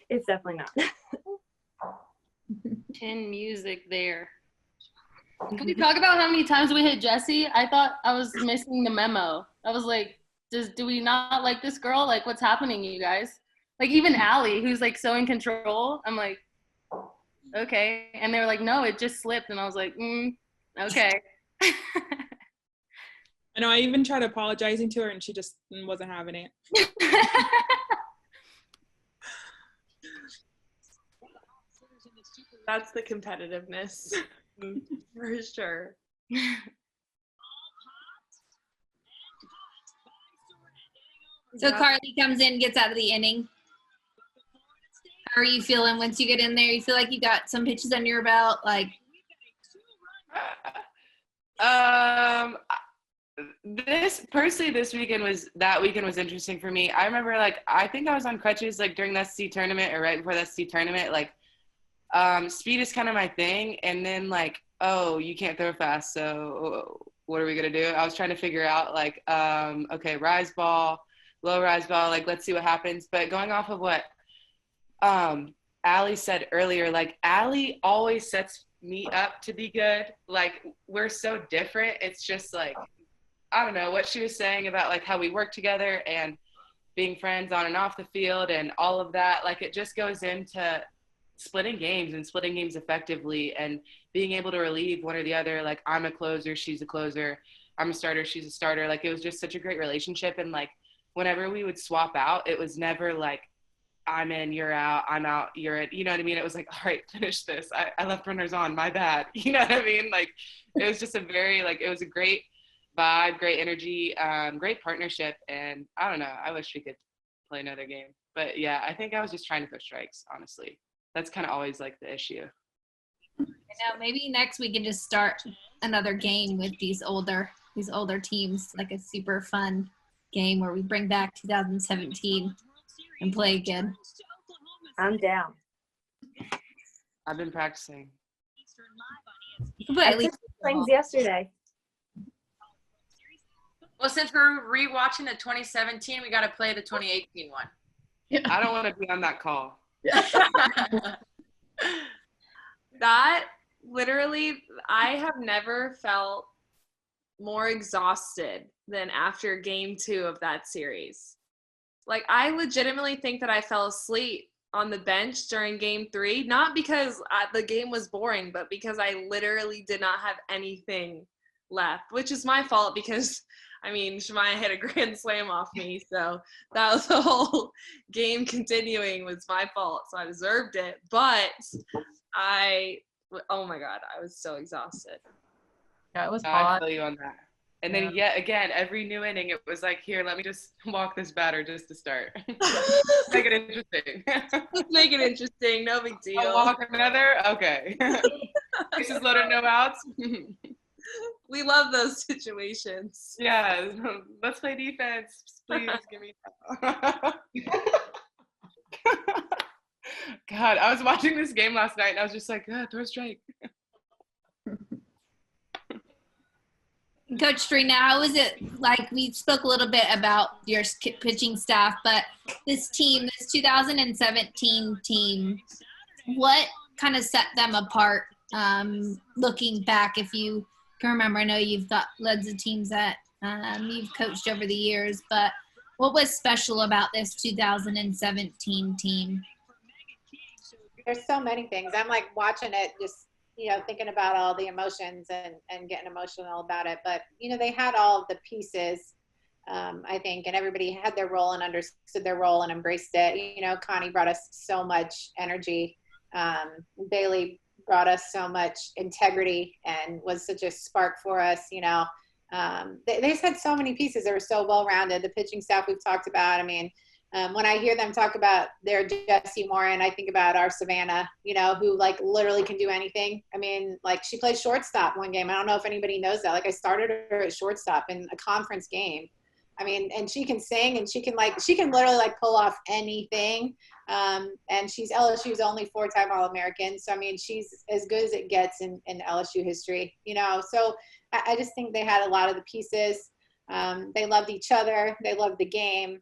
It's definitely not. Chin music there. Can we talk about how many times we hit Jessie? I thought I was missing the memo. I was like, do we not like this girl? What's happening, you guys? Even Allie, who's so in control. I'm like, okay. And they were like, no, it just slipped. And I was like, okay. I know, I even tried apologizing to her and she just wasn't having it. That's the competitiveness. For sure. So Carly comes in, gets out of the inning. How are you feeling once you get in there? You feel like you got some pitches under your belt? Like, this weekend was interesting for me. I remember, like, I think I was on crutches, like, during the SC tournament or right before the SC tournament. Like, speed is kind of my thing. And then, like, oh, you can't throw fast, so what are we going to do? I was trying to figure out, like, okay, rise ball, low rise ball, like, let's see what happens. But going off of what Allie said earlier, like, Allie always sets me up to be good. Like, we're so different. It's just, like, I don't know what she was saying about, like, how we work together and being friends on and off the field and all of that. Like, it just goes into splitting games effectively and being able to relieve one or the other. Like, I'm a closer, she's a closer. I'm a starter, she's a starter. Like, it was just such a great relationship. And, like, whenever we would swap out, it was never like, I'm in, you're out, I'm out, you're in. You know what I mean? It was like, all right, finish this. I left runners on, my bad. You know what I mean? Like, it was just a very, like, it was a great vibe, great energy, great partnership. And I don't know, I wish we could play another game. But yeah, I think I was just trying to throw strikes, honestly. That's kind of always like the issue. I know, maybe next we can just start another game with these older teams, like a super fun game where we bring back 2017 and play again. I'm down. I've been practicing. I took things yesterday. Well, since we're rewatching the 2017, we got to play the 2018 one. I don't want to be on that call. That literally, I have never felt more exhausted than after game 2 of that series. Like, I legitimately think that I fell asleep on the bench during game 3, not because the game was boring, but because I literally did not have anything left, which is my fault because, I mean, Shemaya hit a grand slam off me, so that was the whole game continuing was my fault, so I deserved it. But oh my God, I was so exhausted. Yeah, it was I hot. feel you on that. And then yet again, every new inning, it was like, here, let me just walk this batter just to start. Make it interesting. Let's make it interesting. No big deal. I'll walk another? Okay. Bases loaded, no outs. We love those situations. Yeah. Let's play defense. Please give me that. God, I was watching this game last night, and I was just like, throw a strike. Coach Trina, how was it? Like, we spoke a little bit about your pitching staff, but this team, this 2017 team, what kind of set them apart looking back, if you can remember? I know you've got loads of teams that you've coached over the years, but what was special about this 2017 team? There's so many things. I'm like watching it, just thinking about all the emotions and getting emotional about it. But they had all of the pieces, I think, and everybody had their role and understood their role and embraced it. Connie brought us so much energy. Bailey brought us so much integrity and was such a spark for us. They just had so many pieces. They were so well-rounded. The pitching staff we've talked about. I mean, when I hear them talk about their Jessie Morin, I think about our Savannah, who like literally can do anything. I mean, like she played shortstop one game. I don't know if anybody knows that. Like I started her at shortstop in a conference game. I mean, and she can sing and she can literally like pull off anything. And she's LSU's only 4-time All-American. So, I mean, she's as good as it gets in LSU history, So I just think they had a lot of the pieces. They loved each other. They loved the game.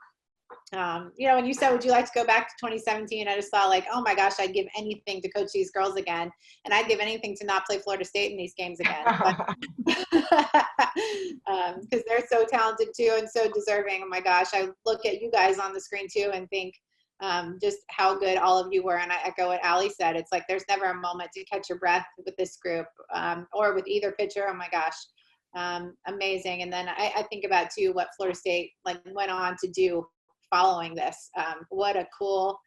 When you said, would you like to go back to 2017? I just thought like, oh my gosh, I'd give anything to coach these girls again. And I'd give anything to not play Florida State in these games again. Because they're so talented too and so deserving. Oh my gosh, I look at you guys on the screen too and think just how good all of you were. And I echo what Allie said. It's like there's never a moment to catch your breath with this group or with either pitcher. Oh my gosh, amazing. And then I think about too what Florida State like went on to do following this. What a cool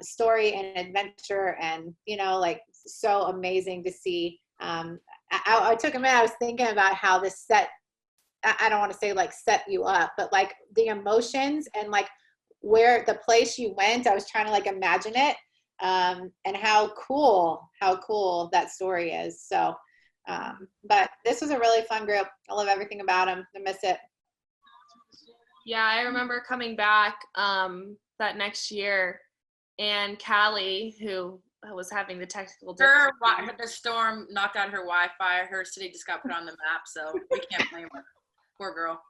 story and adventure, and like so amazing to see. I took a minute. I was thinking about how this set, I don't want to say like set you up, but like the emotions and like where the place you went, I was trying to like imagine it. and how cool that story is. So, but this was a really fun group. I love everything about them. I miss it. Yeah, I remember coming back that next year, and Callie, who was having the technical difficulties. The storm knocked out her Wi-Fi. Her city just got put on the map, so we can't blame her. Poor girl.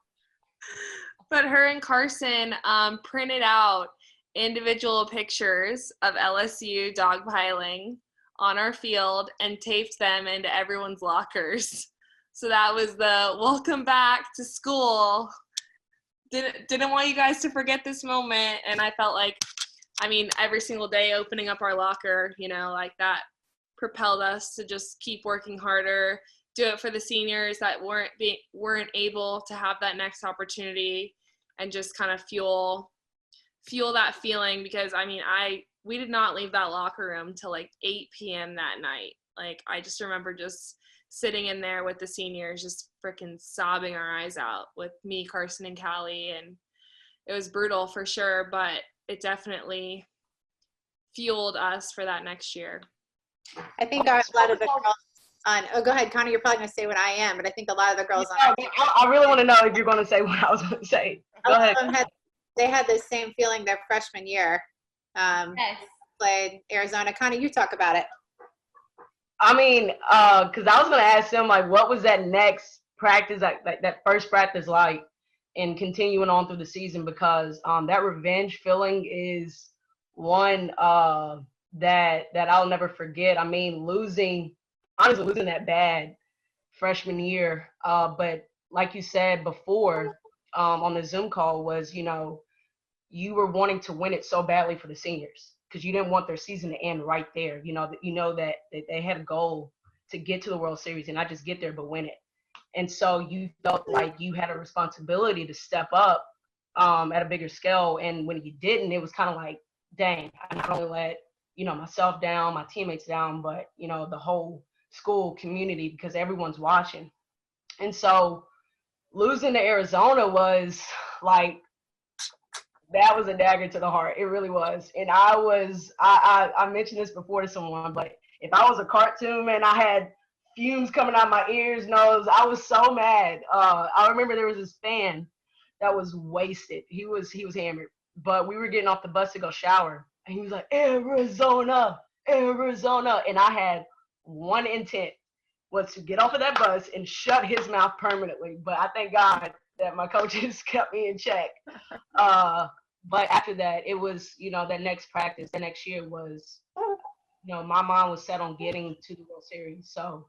But her and Carson printed out individual pictures of LSU dogpiling on our field and taped them into everyone's lockers. So that was the welcome back to school. Didn't want you guys to forget this moment. And I felt like, I mean, every single day opening up our locker, you know, like that propelled us to just keep working harder, do it for the seniors that weren't able to have that next opportunity, and just kind of fuel that feeling. Because I mean, we did not leave that locker room till like 8 p.m. that night. Like, I just remember just sitting in there with the seniors, just freaking sobbing our eyes out with me, Carson, and Callie. And it was brutal for sure, but it definitely fueled us for that next year. I think a lot of the girls on, go ahead, Connie, you're probably going to say what I am, but I think a lot of the girls on. I really want to know if you're going to say what I was going to say. Go ahead. They had the same feeling their freshman year. Yes. Played Arizona. Connie, you talk about it. I mean, because I was going to ask them, like, what was that next practice, like that first practice like, and continuing on through the season, because that revenge feeling is one that I'll never forget. I mean, losing that bad freshman year, but like you said before on the Zoom call was, you know, you were wanting to win it so badly for the seniors because you didn't want their season to end right there. You know that they had a goal to get to the World Series and not just get there but win it. And so you felt like you had a responsibility to step up at a bigger scale. And when you didn't, it was kind of like, dang, I not only let, you know, myself down, my teammates down, but, you know, the whole school community, because everyone's watching. And so losing to Arizona was like, that was a dagger to the heart. It really was. And I mentioned this before to someone, but if I was a cartoon, man, I had fumes coming out my ears, nose. I was so mad. I remember there was this fan that was wasted. He was hammered, but we were getting off the bus to go shower, and he was like, Arizona. And I had one intent, was to get off of that bus and shut his mouth permanently. But I thank God that my coaches kept me in check. But after that, it was, you know, that next practice, the next year was, you know, my mind was set on getting to the World Series. So,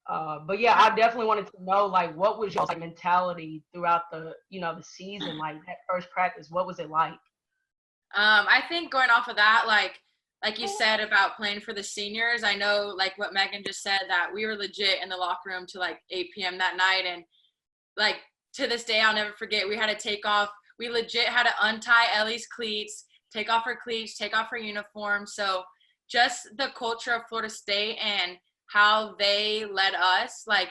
but yeah, I definitely wanted to know, like, what was your mentality throughout the, you know, the season, like that first practice, what was it like? I think going off of that, like you said about playing for the seniors, I know, like what Megan just said, that we were legit in the locker room till like 8 p.m. that night. And like to this day, I'll never forget, we had to take off, we legit had to untie Ellie's cleats, take off her cleats, take off her uniform. So just the culture of Florida State and how they led us, like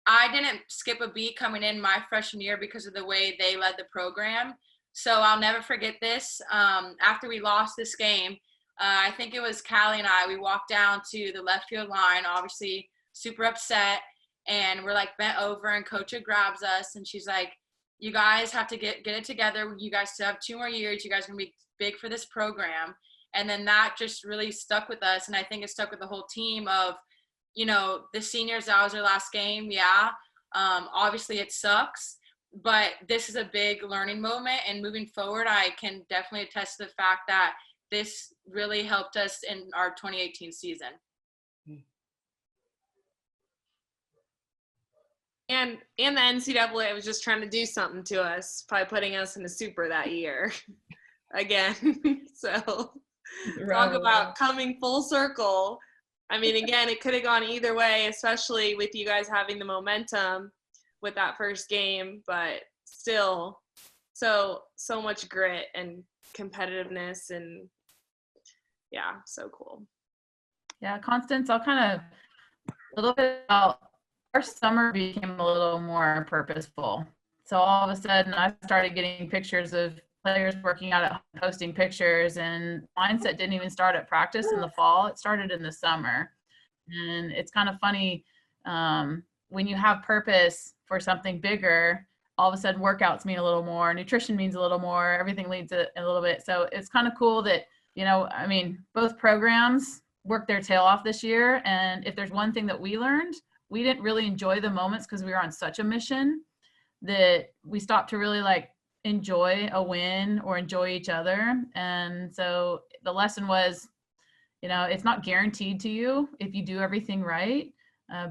I didn't skip a beat coming in my freshman year because of the way they led the program. So I'll never forget this. After we lost this game, I think it was Callie and I, we walked down to the left field line, obviously super upset, and we're like bent over, and Coach grabs us and she's like, you guys have to get it together. You guys still have 2 more years. You guys are gonna be big for this program. And then that just really stuck with us. And I think it stuck with the whole team of, you know, the seniors, that was their last game. Yeah. Obviously it sucks, but this is a big learning moment. And moving forward, I can definitely attest to the fact that this really helped us in our 2018 season. And the NCAA was just trying to do something to us by putting us in the Super that year. Again. So talk about coming full circle. I mean, again, it could have gone either way, especially with you guys having the momentum with that first game, but still so much grit and competitiveness, and yeah, so cool. Yeah, Constance, I'll kind of a little bit about our summer became a little more purposeful. So all of a sudden I started getting pictures of players working out at home, posting pictures, and mindset didn't even start at practice in the fall. It started in the summer. And it's kind of funny when you have purpose for something bigger, all of a sudden workouts mean a little more, nutrition means a little more, everything leads a little bit. So it's kind of cool that, I mean, both programs worked their tail off this year. And if there's one thing that we learned, we didn't really enjoy the moments because we were on such a mission that we stopped to really like enjoy a win or enjoy each other. And so the lesson was, it's not guaranteed to you if you do everything right.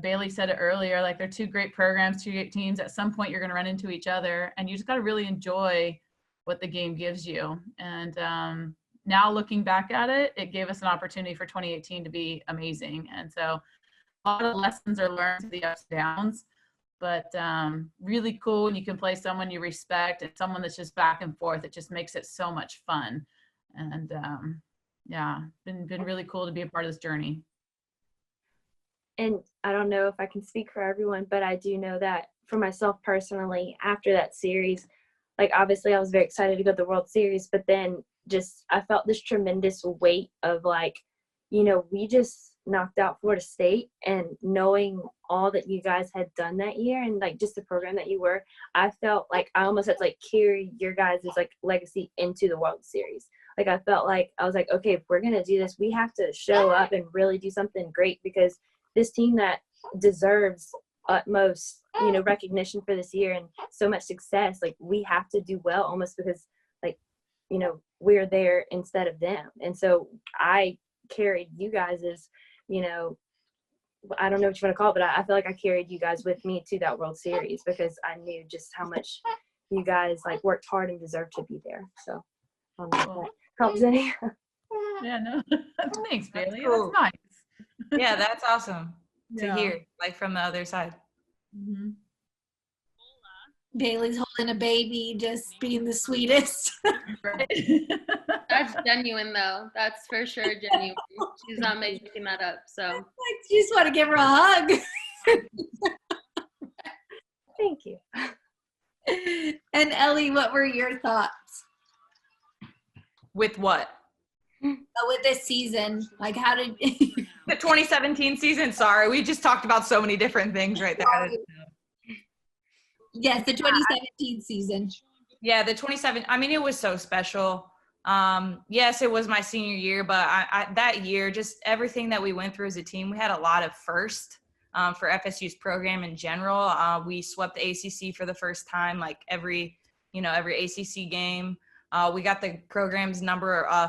Bailey said it earlier, like they're two great programs, two great teams. At some point you're going to run into each other, and you just got to really enjoy what the game gives you. And now looking back at it, it gave us an opportunity for 2018 to be amazing. And so a lot of lessons are learned through the ups and downs, but really cool when you can play someone you respect and someone that's just back and forth. It just makes it so much fun. And yeah, been really cool to be a part of this journey. And I don't know if I can speak for everyone, but I do know that for myself personally, after that series, like obviously I was very excited to go to the World Series, but then just I felt this tremendous weight of like, we just knocked out Florida State, and knowing all that you guys had done that year and like just the program that you were, I felt like I almost had to like carry your guys' like legacy into the World Series. Like I felt like I was like, okay, if we're gonna do this, we have to show up and really do something great, because this team that deserves utmost, recognition for this year and so much success, like we have to do well, almost because like, we're there instead of them. And so I carried you guys as, I don't know what you want to call it, but I feel like I carried you guys with me to that World Series because I knew just how much you guys like worked hard and deserved to be there. So I don't know if that helps any. Yeah, no, thanks, Bailey. Cool. That's nice. Yeah, that's awesome to Yeah. hear, like from the other side. Mm-hmm. Bailey's holding a baby, just being the sweetest. That's genuine, though. That's for sure genuine. She's not making that up. So You just want to give her a hug. Thank you. And Ellie, what were your thoughts? With what? With this season, like how did The 2017 season. Sorry, we just talked about so many different things right there. Yes, the 2017 season. Yeah, the 27. I mean, it was so special. Yes, it was my senior year, but I that year, just everything that we went through as a team, we had a lot of first for FSU's program in general. We swept the ACC for the first time, like every ACC game. We got the program's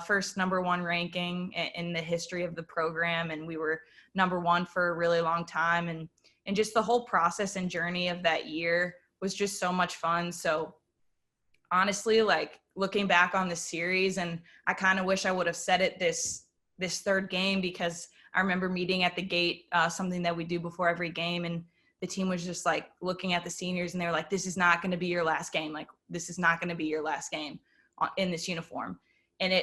first number one ranking in the history of the program, and we were number one for a really long time. And just the whole process and journey of that year was just so much fun. So honestly, like looking back on the series, and I kind of wish I would have said it this third game, because I remember meeting at the gate, something that we do before every game, and the team was just like looking at the seniors and they were like, this is not going to be your last game. Like, this is not going to be your last game in this uniform. And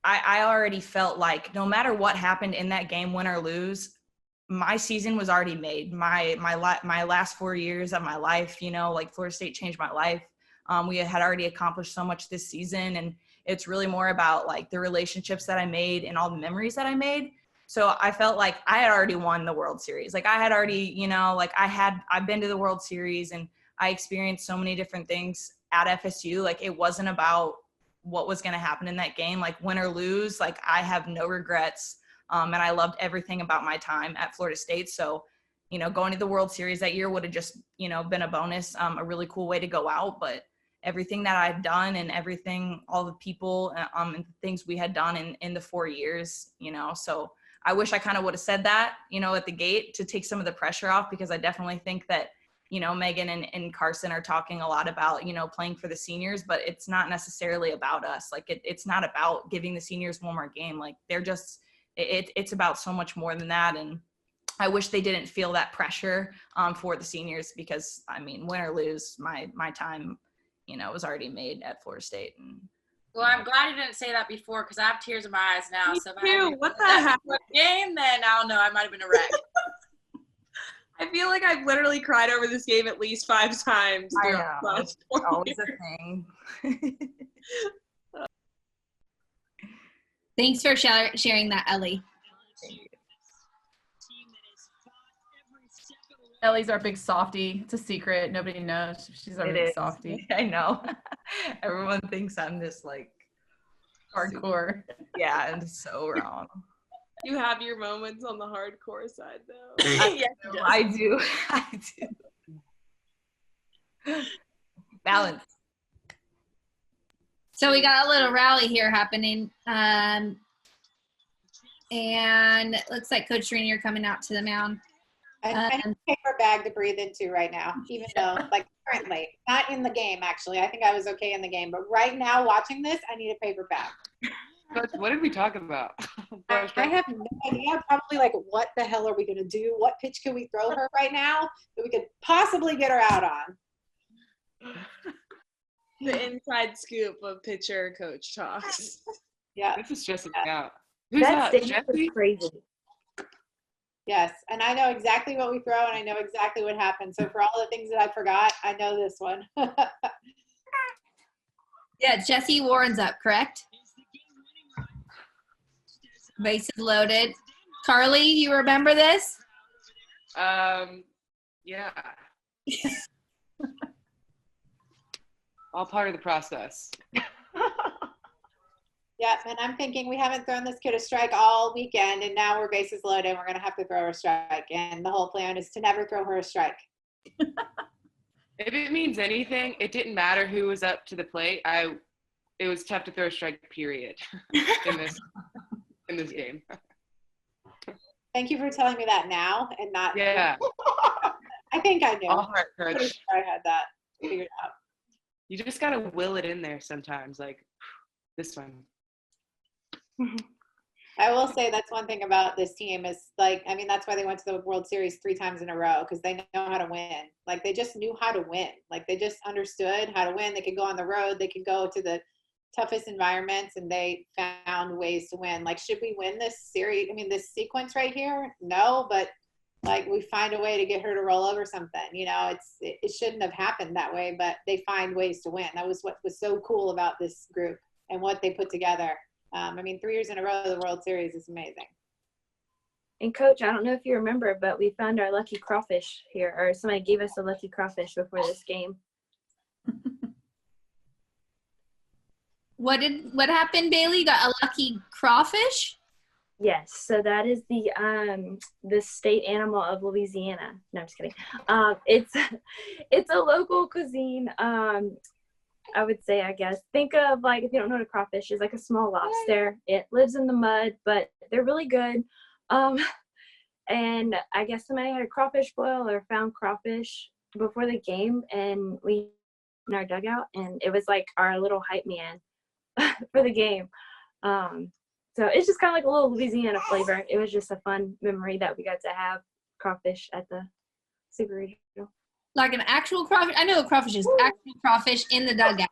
I already felt like no matter what happened in that game, win or lose, my season was already made. My last 4 years of my life, like Florida State changed my life. We had already accomplished so much this season, and it's really more about like the relationships that I made and all the memories that I made. So I felt like I had already won the World Series. Like I had already, I've been to the World Series and I experienced so many different things at FSU. Like it wasn't about what was going to happen in that game, like win or lose. Like I have no regrets. And I loved everything about my time at Florida State. So, going to the World Series that year would have just, been a bonus, a really cool way to go out. But everything that I've done and everything, all the people and things we had done in the 4 years, so I wish I kind of would have said that, at the gate to take some of the pressure off, because I definitely think that, Megan and Carson are talking a lot about, playing for the seniors, but it's not necessarily about us. Like it's not about giving the seniors one more game. Like they're just, it's about so much more than that. And I wish they didn't feel that pressure for the seniors, because I mean, win or lose, my time, was already made at Florida State. And well, I'm glad you didn't say that before, because I have tears in my eyes now. Me So if too. I had What the that heck? game, then I don't know. I might have been a wreck. I feel like I've literally cried over this game at least 5 times. I throughout know. the last 4 Always years. a thing. Thanks for sharing that, Ellie. Ellie's our big softie. It's a secret. Nobody knows. She's our big softie. I know. Everyone thinks I'm this like hardcore. Yeah, and so wrong. You have your moments on the hardcore side, though. Yes, I do. I do. Balance. So we got a little rally here happening. And it looks like Coach Serena, you're coming out to the mound. I need a paper bag to breathe into right now, even though, like, currently, not in the game, actually. I think I was okay in the game. But right now, watching this, I need a paper bag. Coach, what did we talk about? I have no idea. Probably, like, what the hell are we going to do? What pitch can we throw her right now that we could possibly get her out on? The inside scoop of pitcher coach talks. Yeah. This is just out. Who's That that? stadium was crazy. Yes, and I know exactly what we throw, and I know exactly what happens. So for all the things that I forgot, I know this one. Yeah, Jesse Warren's up, correct? Bases loaded. Carly, you remember this? Yeah. All part of the process. Yeah, and I'm thinking we haven't thrown this kid a strike all weekend, and now we're bases loaded, and we're going to have to throw her a strike. And the whole plan is to never throw her a strike. If it means anything, it didn't matter who was up to the plate. It was tough to throw a strike, period, in this game. Thank you for telling me that now and not. Yeah. I think I knew. All heart, Pretty coach. sure I had that figured out. You just gotta will it in there sometimes, like this one. I will say that's one thing about this team is, like, I mean, that's why they went to the World Series 3 times in a row, because they know how to win. Like, they just knew how to win. Like, they just understood how to win. They could go on the road. They could go to the toughest environments, and they found ways to win. Like, should we win this series? I mean, this sequence right here? No, but, like, we find a way to get her to roll over something. You know, it shouldn't have happened that way, but they find ways to win. That was what was so cool about this group and what they put together. I mean, 3 years in a row, the World Series is amazing. And Coach, I don't know if you remember, but we found our lucky crawfish here, or somebody gave us a lucky crawfish before this game. What happened, Bailey? You got a lucky crawfish? Yes, so that is the state animal of Louisiana. No, I'm just kidding. It's a local cuisine. I would say, I guess. Think of, like, if you don't know what a crawfish is, like a small lobster. It lives in the mud, but they're really good. And I guess somebody had a crawfish boil or found crawfish before the game, and we in our dugout, and it was like our little hype man for the game. So it's just kind of like a little Louisiana flavor. It was just a fun memory that we got to have crawfish at the Super Regional. Like an actual crawfish? I know what crawfish is. Actual crawfish in the dugout.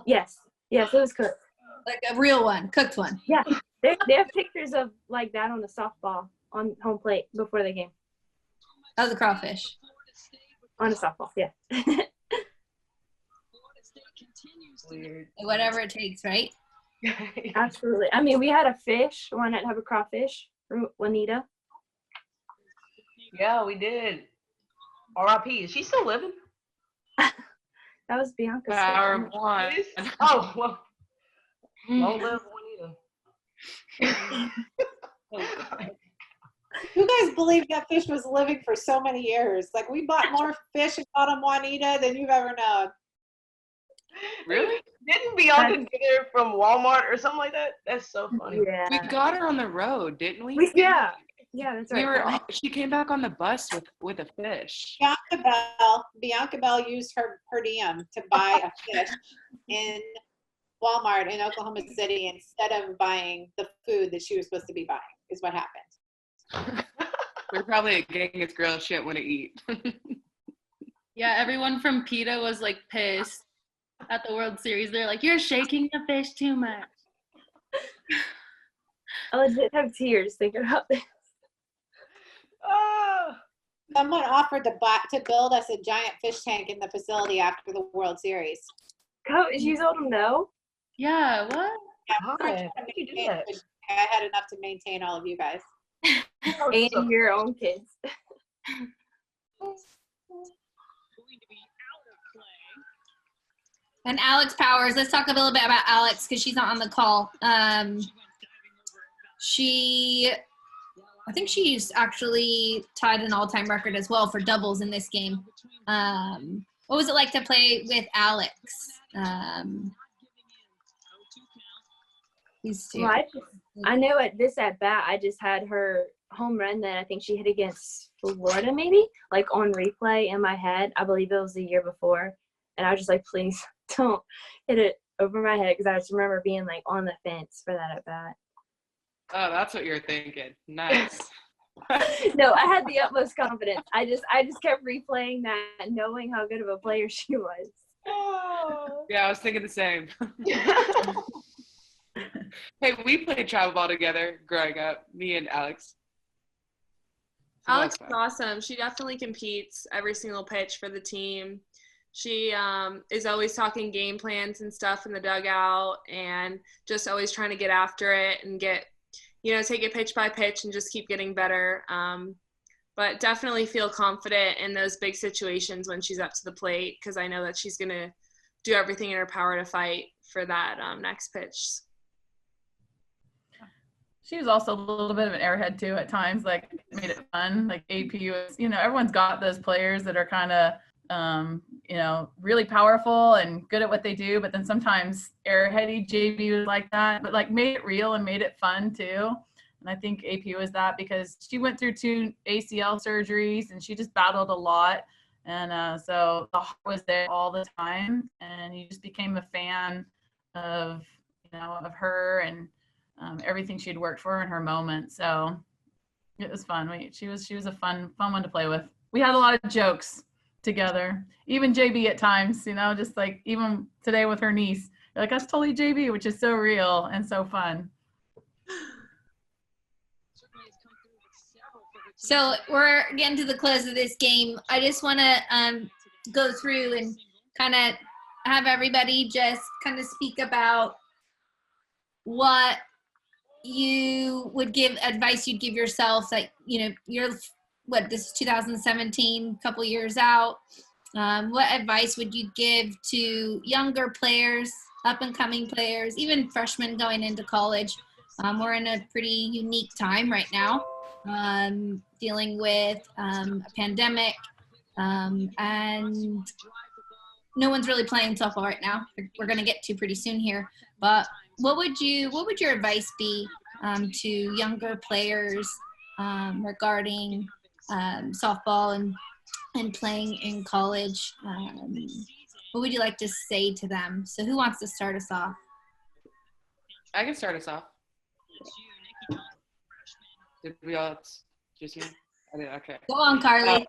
Yes, it was cooked. Like a real one, cooked one. Yeah, they have pictures of like that on the softball on home plate before the game. Oh, the crawfish. On a softball, yeah. Weird. Whatever it takes, right? Absolutely. I mean, we had a fish. Why not have a crawfish from Juanita? Yeah, we did. R.I.P. Is she still living? That was Bianca's Power one. Oh, well. Long live Juanita. You guys believe that fish was living for so many years. Like, we bought more fish and called them Juanita than you've ever known. Really? Didn't Bianca get her from Walmart or something like that? That's so funny. Yeah. We got her on the road, didn't we? Yeah, that's right. She came back on the bus with a fish. Bianca Bell used her per diem to buy a fish in Walmart in Oklahoma City instead of buying the food that she was supposed to be buying, is what happened. We're probably a Genghis grill she didn't want to eat. Yeah, everyone from PETA was like pissed at the World Series. They're like, you're shaking the fish too much. I legit have tears thinking about this. Someone offered to build us a giant fish tank in the facility after the World Series. Coach, you told him no? Yeah, what? Yeah, Why would you do that? I had enough to maintain all of you guys. And your own kids. And Alex Powers, let's talk a little bit about Alex because she's not on the call. I think she's actually tied an all-time record as well for doubles in this game. What was it like to play with Alex? These two. Well, I know at bat, I just had her home run that I think she hit against Florida, maybe, like on replay in my head. I believe it was the year before. And I was just like, please don't hit it over my head because I just remember being like on the fence for that at bat. Oh, that's what you're thinking. Nice. No, I had the utmost confidence. I just kept replaying that, knowing how good of a player she was. Yeah, I was thinking the same. Hey, we played travel ball together growing up, me and Alex. So Alex is awesome. She definitely competes every single pitch for the team. She is always talking game plans and stuff in the dugout and just always trying to get after it and take it pitch by pitch and just keep getting better. But definitely feel confident in those big situations when she's up to the plate because I know that she's going to do everything in her power to fight for that next pitch. She was also a little bit of an airhead too at times, like made it fun. Like AP was, everyone's got those players that are kind of, really powerful and good at what they do, but then sometimes airheady. JB was like that, but like made it real and made it fun too. And I think AP was that because she went through 2 ACL surgeries and she just battled a lot. And so the heart was there all the time, and you just became a fan of her and everything she'd worked for in her moment. So it was fun. She was a fun one to play with. We had a lot of jokes together. Even JB at times, just like even today with her niece. You're like, that's totally JB, which is so real and so fun. So we're getting to the close of this game. I just want to go through and kind of have everybody just kind of speak about what you would give advice you'd give yourself, like, you're this is 2017, couple years out. What advice would you give to younger players, up and coming players, even freshmen going into college? We're in a pretty unique time right now, dealing with a pandemic, and no one's really playing softball right now. We're going to get to pretty soon here, but what would your advice be to younger players regarding softball and playing in college? What would you like to say to them? So who wants to start us off? I can start us off. Did we all just me? I did, okay. Go on, Carly.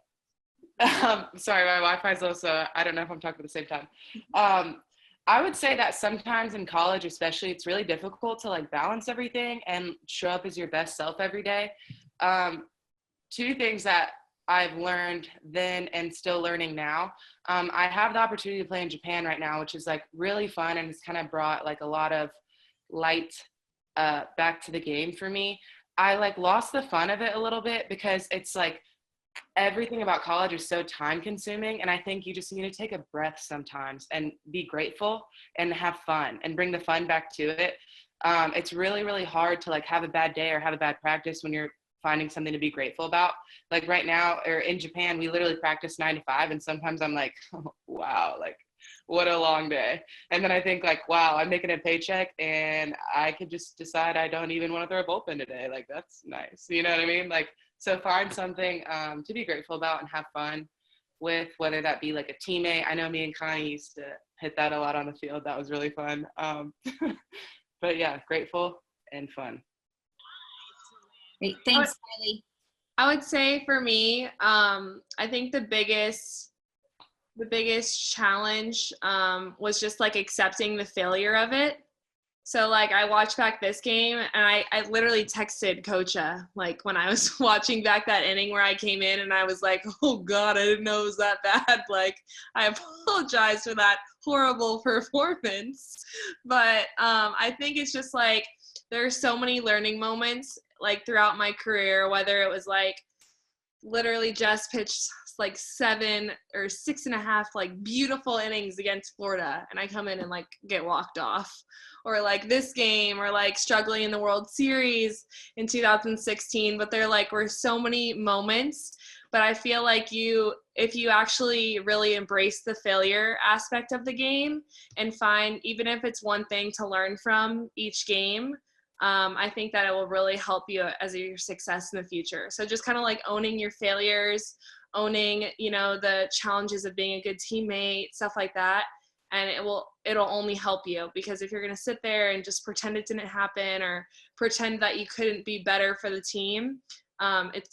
Sorry, my Wi-Fi's low, so I don't know if I'm talking at the same time. I would say that sometimes in college, especially, it's really difficult to like balance everything and show up as your best self every day. 2 things that I've learned then and still learning now. I have the opportunity to play in Japan right now, which is like really fun, and it's kind of brought like a lot of light back to the game for me. I like lost the fun of it a little bit because it's like everything about college is so time consuming, and I think you just need to take a breath sometimes and be grateful and have fun and bring the fun back to it. It's really, really hard to like have a bad day or have a bad practice when you're finding something to be grateful about. Like right now, or in Japan, we literally practice 9 to 5, and sometimes I'm like, oh, wow, like what a long day. And then I think like, wow, I'm making a paycheck and I could just decide I don't even want to throw a bullpen today. Like that's nice. You know what I mean? Like, so find something to be grateful about and have fun with, whether that be like a teammate. I know me and Connie used to hit that a lot on the field. That was really fun. But yeah, grateful and fun. Great. Thanks, Kylie. I would say for me, I think the biggest challenge was just like accepting the failure of it. So like I watched back this game and I literally texted Kocha like when I was watching back that inning where I came in and I was like, oh God, I didn't know it was that bad. Like I apologize for that horrible performance. But I think it's just like there's so many learning moments like throughout my career, whether it was like literally just pitched like 7 or 6.5 like beautiful innings against Florida and I come in and like get walked off, or like this game, or like struggling in the World Series in 2016. But there like were so many moments, but I feel like if you actually really embrace the failure aspect of the game and find, even if it's one thing to learn from each game, I think that it will really help you as your success in the future. So just kind of like owning your failures, owning, the challenges of being a good teammate, stuff like that. And it'll only help you, because if you're going to sit there and just pretend it didn't happen or pretend that you couldn't be better for the team,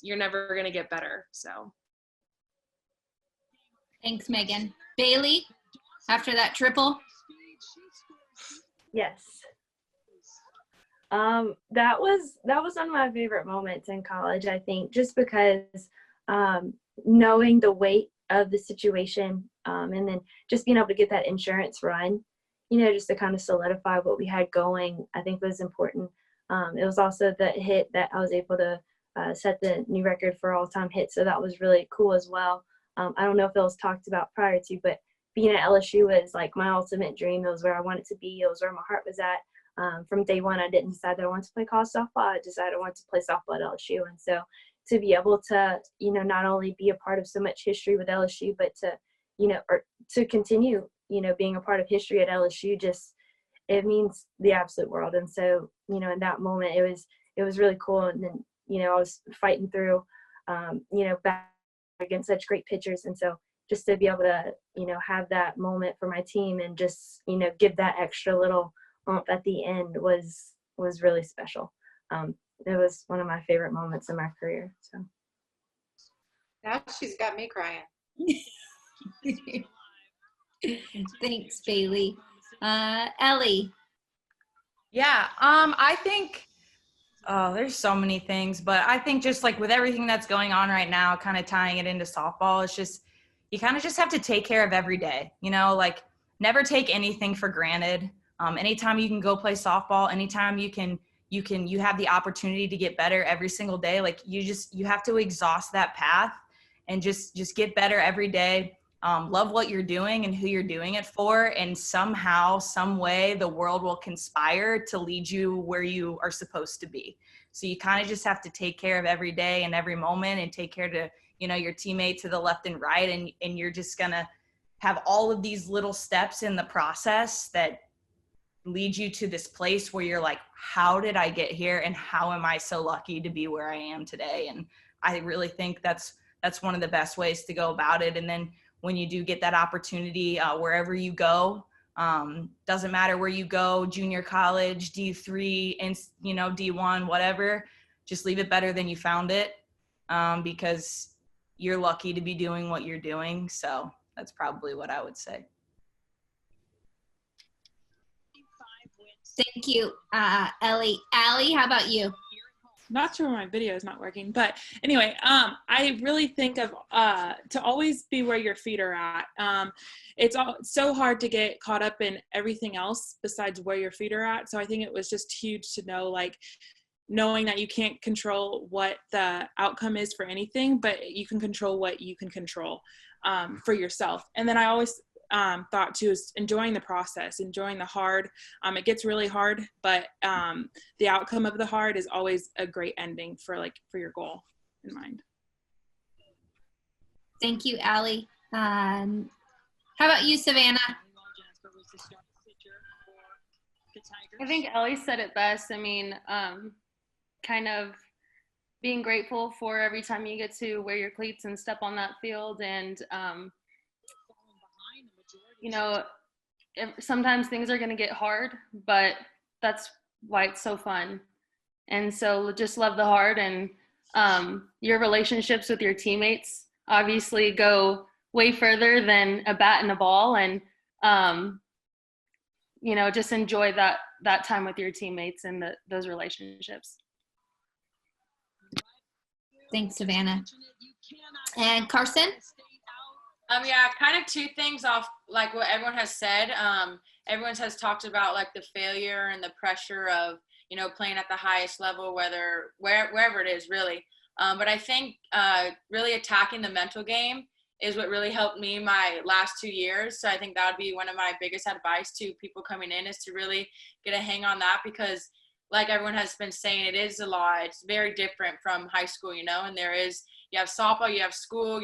you're never going to get better. So. Thanks, Megan. Bailey, after that triple. Yes. That was one of my favorite moments in college, I think, just because knowing the weight of the situation, and then just being able to get that insurance run, just to kind of solidify what we had going, I think was important. It was also the hit that I was able to set the new record for all-time hits, so that was really cool as well. I don't know if it was talked about prior to, but being at LSU was like my ultimate dream. It was where I wanted to be. It was where my heart was at. From day one, I didn't decide that I wanted to play college softball. I decided I wanted to play softball at LSU. And so to be able to, not only be a part of so much history with LSU, but to, or to continue, being a part of history at LSU, it means the absolute world. And so, in that moment, it was really cool. And then, I was fighting through, back against such great pitchers. And so just to be able to, have that moment for my team and just, give that extra little at the end was really special. It was one of my favorite moments in my career. So now she's got me crying. Thanks, Bailey. Ellie. Yeah, I think there's so many things, but I think just like with everything that's going on right now, kind of tying it into softball, it's just you kind of just have to take care of every day, like never take anything for granted. Anytime you can go play softball, anytime you have the opportunity to get better every single day, like you have to exhaust that path and just get better every day. Love what you're doing and who you're doing it for, and somehow, some way, the world will conspire to lead you where you are supposed to be. So you kind of just have to take care of every day and every moment, and take care to your teammate to the left and right, and you're just gonna have all of these little steps in the process that lead you to this place where you're like, how did I get here, and how am I so lucky to be where I am today? And I really think that's one of the best ways to go about it. And then when you do get that opportunity, wherever you go, doesn't matter where you go, junior college, D3, and D1, whatever, just leave it better than you found it, because you're lucky to be doing what you're doing. So that's probably what I would say. Thank you, Ellie. Allie, how about you? Not sure my video is not working, but anyway, I really think of to always be where your feet are at. It's so hard to get caught up in everything else besides where your feet are at. So I think it was just huge to know, like, knowing that you can't control what the outcome is for anything, but you can control what you can control for yourself. And then I always thought too is enjoying the process, enjoying the hard. It gets really hard, but the outcome of the hard is always a great ending for your goal in mind. Thank you, Allie. How about you, Savannah? I think Ellie said it best. I mean, kind of being grateful for every time you get to wear your cleats and step on that field, and sometimes things are going to get hard, but that's why it's so fun. And so just love the hard, and your relationships with your teammates obviously go way further than a bat and a ball, and just enjoy that time with your teammates and those relationships. Thanks, Savannah. And Carson? Yeah, kind of two things off like what everyone has said. Everyone has talked about like the failure and the pressure of, you know, playing at the highest level, wherever it is really. But I think really attacking the mental game is what really helped me my last 2 years. So I think that would be one of my biggest advice to people coming in, is to really get a hang on that, because like everyone has been saying, it is a lot. It's very different from high school, you know, and you have softball, you have school,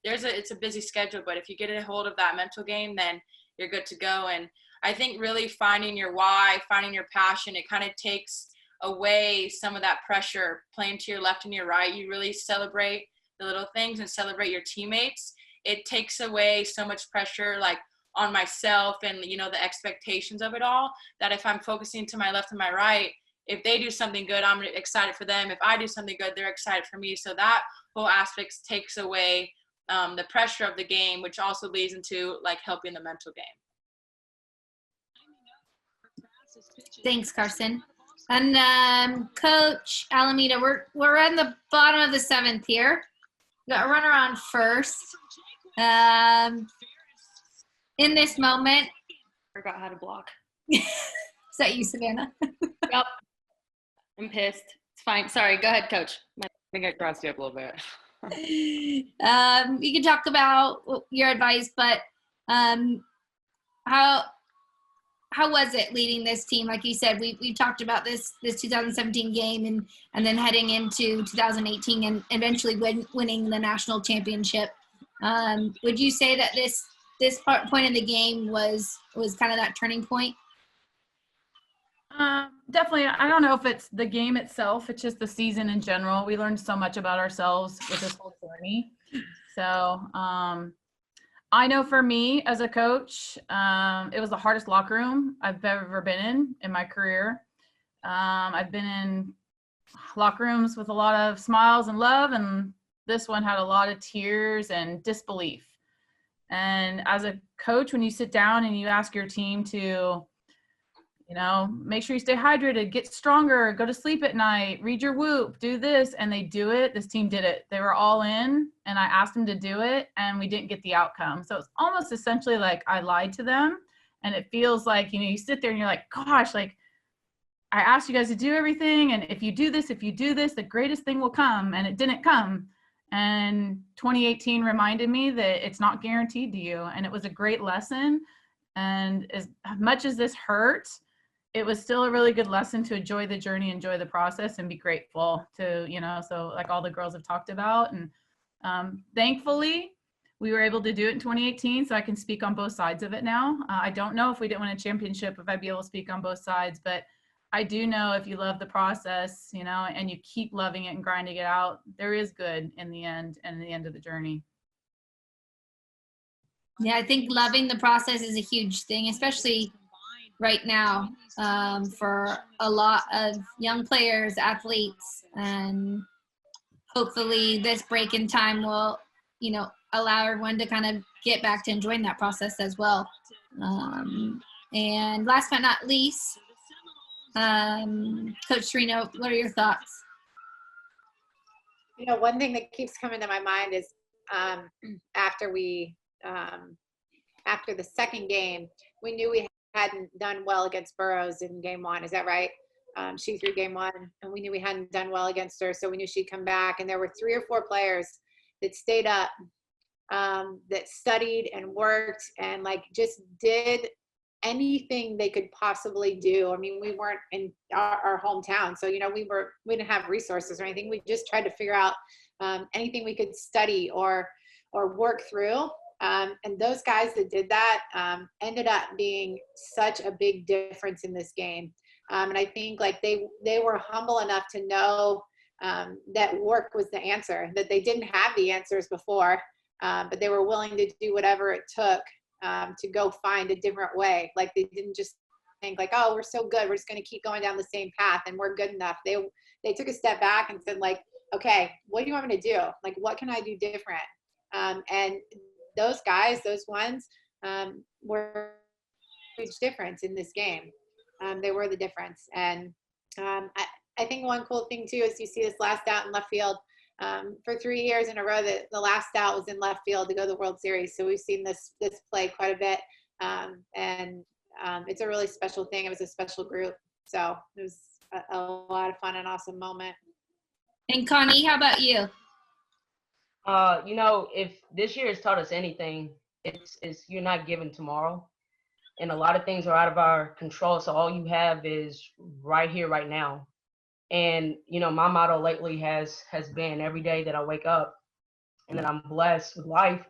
it's a busy schedule, but if you get a hold of that mental game, then you're good to go. And I think really finding your why, finding your passion, it kind of takes away some of that pressure playing to your left and your right. You really celebrate the little things and celebrate your teammates. It takes away so much pressure like on myself and, you know, the expectations of it all, that if I'm focusing to my left and my right, if they do something good, I'm excited for them. If I do something good, they're excited for me. So that whole aspect takes away the pressure of the game, which also leads into like helping the mental game. Thanks, Carson. And Coach Alameda, we're on the bottom of the 7th here. We got a runner on first. In this moment, Forgot how to block. Is that you, Savannah? Yep. I'm pissed. It's fine. Sorry. Go ahead, Coach. I think I crossed you up a little bit. You can talk about your advice, but how was it leading this team? Like you said, we talked about this 2017 game and then heading into 2018 and eventually winning the national championship. Would you say that this point in the game was kind of that turning point? Definitely. I don't know if it's the game itself. It's just the season in general. We learned so much about ourselves with this whole journey. So I know for me as a coach, it was the hardest locker room I've ever been in my career. I've been in locker rooms with a lot of smiles and love, and this one had a lot of tears and disbelief. And as a coach, when you sit down and you ask your team to, you know, make sure you stay hydrated, get stronger, go to sleep at night, read your whoop, do this, and they do it. This team did it. They were all in, and I asked them to do it, and we didn't get the outcome. So it's almost essentially like I lied to them, and it feels like, you know, you sit there and you're like, gosh, like I asked you guys to do everything, and if you do this, the greatest thing will come, and it didn't come. And 2018 reminded me that it's not guaranteed to you, and it was a great lesson. And as much as this hurt, it was still a really good lesson to enjoy the journey, enjoy the process, and be grateful to, you know, so like all the girls have talked about. And thankfully, we were able to do it in 2018, so I can speak on both sides of it now. I don't know if we didn't win a championship, if I'd be able to speak on both sides, but I do know if you love the process, you know, and you keep loving it and grinding it out, there is good in the end and in the end of the journey. Yeah, I think loving the process is a huge thing, especially right now, for a lot of young players, athletes, and hopefully this break in time will, you know, allow everyone to kind of get back to enjoying that process as well. And last but not least, Coach Serino, what are your thoughts? You know, one thing that keeps coming to my mind is after the second game, we knew we hadn't done well against Burrows in game 1. Is that right? She threw game 1, and we knew we hadn't done well against her, so we knew she'd come back. And there were 3 or 4 players that stayed up, that studied and worked and like just did anything they could possibly do. I mean, we weren't in our hometown, so, you know, we didn't have resources or anything. We just tried to figure out anything we could study or work through. And those guys that did that ended up being such a big difference in this game. And I think like they were humble enough to know that work was the answer, that they didn't have the answers before, but they were willing to do whatever it took to go find a different way. Like they didn't just think like, oh, we're so good, we're just going to keep going down the same path and we're good enough. They took a step back and said like, okay, what do you want me to do? Like, what can I do different? And those guys, those ones, were a huge difference in this game. they were the difference. And I think one cool thing too is you see this last out in left field. For 3 years in a row, that the last out was in left field to go to the World Series. So we've seen this play quite a bit, and it's a really special thing. It was a special group, so it was a lot of fun and awesome moment. And Connie, how about you? You know, if this year has taught us anything, it's you're not given tomorrow, and a lot of things are out of our control. So all you have is right here, right now. And you know, my motto lately has been every day that I wake up and that I'm blessed with life,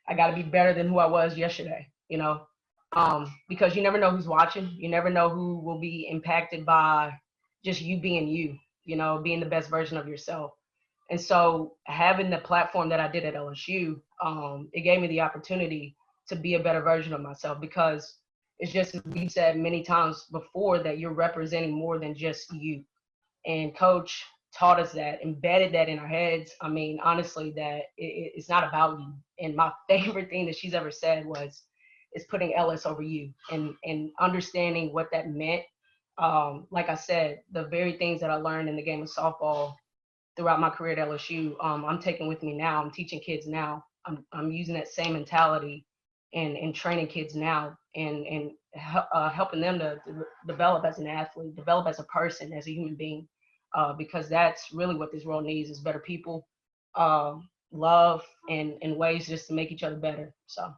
I got to be better than who I was yesterday. You know, because you never know who's watching. You never know who will be impacted by just you being you. You know, being the best version of yourself. And so having the platform that I did at LSU, it gave me the opportunity to be a better version of myself, because it's just, as we've said many times before, that you're representing more than just you. And Coach taught us that, embedded that in our heads. I mean, honestly, that it's not about you. And my favorite thing that she's ever said was, is putting LS over you, and understanding what that meant. Like I said, the very things that I learned in the game of softball throughout my career at LSU, I'm taking with me now. I'm teaching kids now. I'm using that same mentality and training kids now, and helping them to develop as an athlete, develop as a person, as a human being, because that's really what this world needs, is better people, love, and ways just to make each other better. So.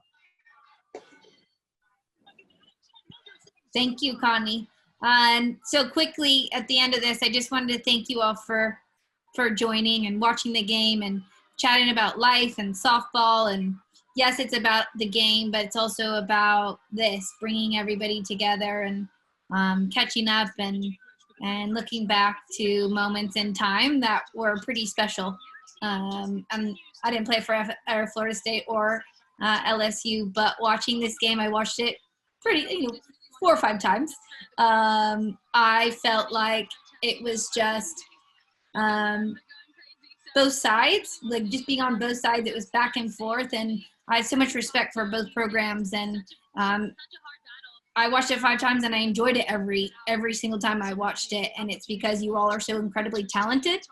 Thank you, Connie. And so quickly at the end of this, I just wanted to thank you all for joining and watching the game and chatting about life and softball. And yes, it's about the game, but it's also about this, bringing everybody together and catching up and looking back to moments in time that were pretty special. And I didn't play for Florida State or LSU, but watching this game, I watched it pretty, 4 or 5 times. I felt like it was just both sides, like just being on both sides. It was back and forth, and I had so much respect for both programs. And I watched it 5 times, and I enjoyed it every single time I watched it. And it's because you all are so incredibly talented.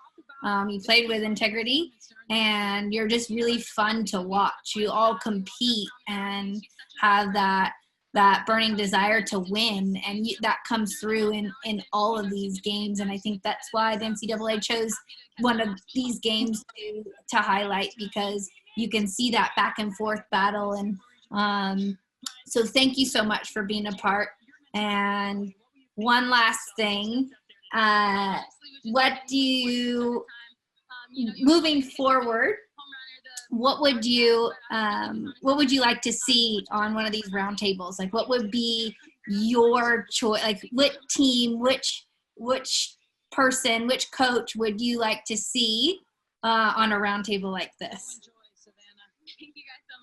You played with integrity, and you're just really fun to watch. You all compete and have that burning desire to win, and that comes through in all of these games. And I think that's why the NCAA chose one of these games to highlight, because you can see that back and forth battle. And so thank you so much for being a part. And one last thing, moving forward, what would you like to see on one of these roundtables? Like, what would be your choice? Like, what team, which person, which coach would you like to see on a roundtable like this? Thank you guys so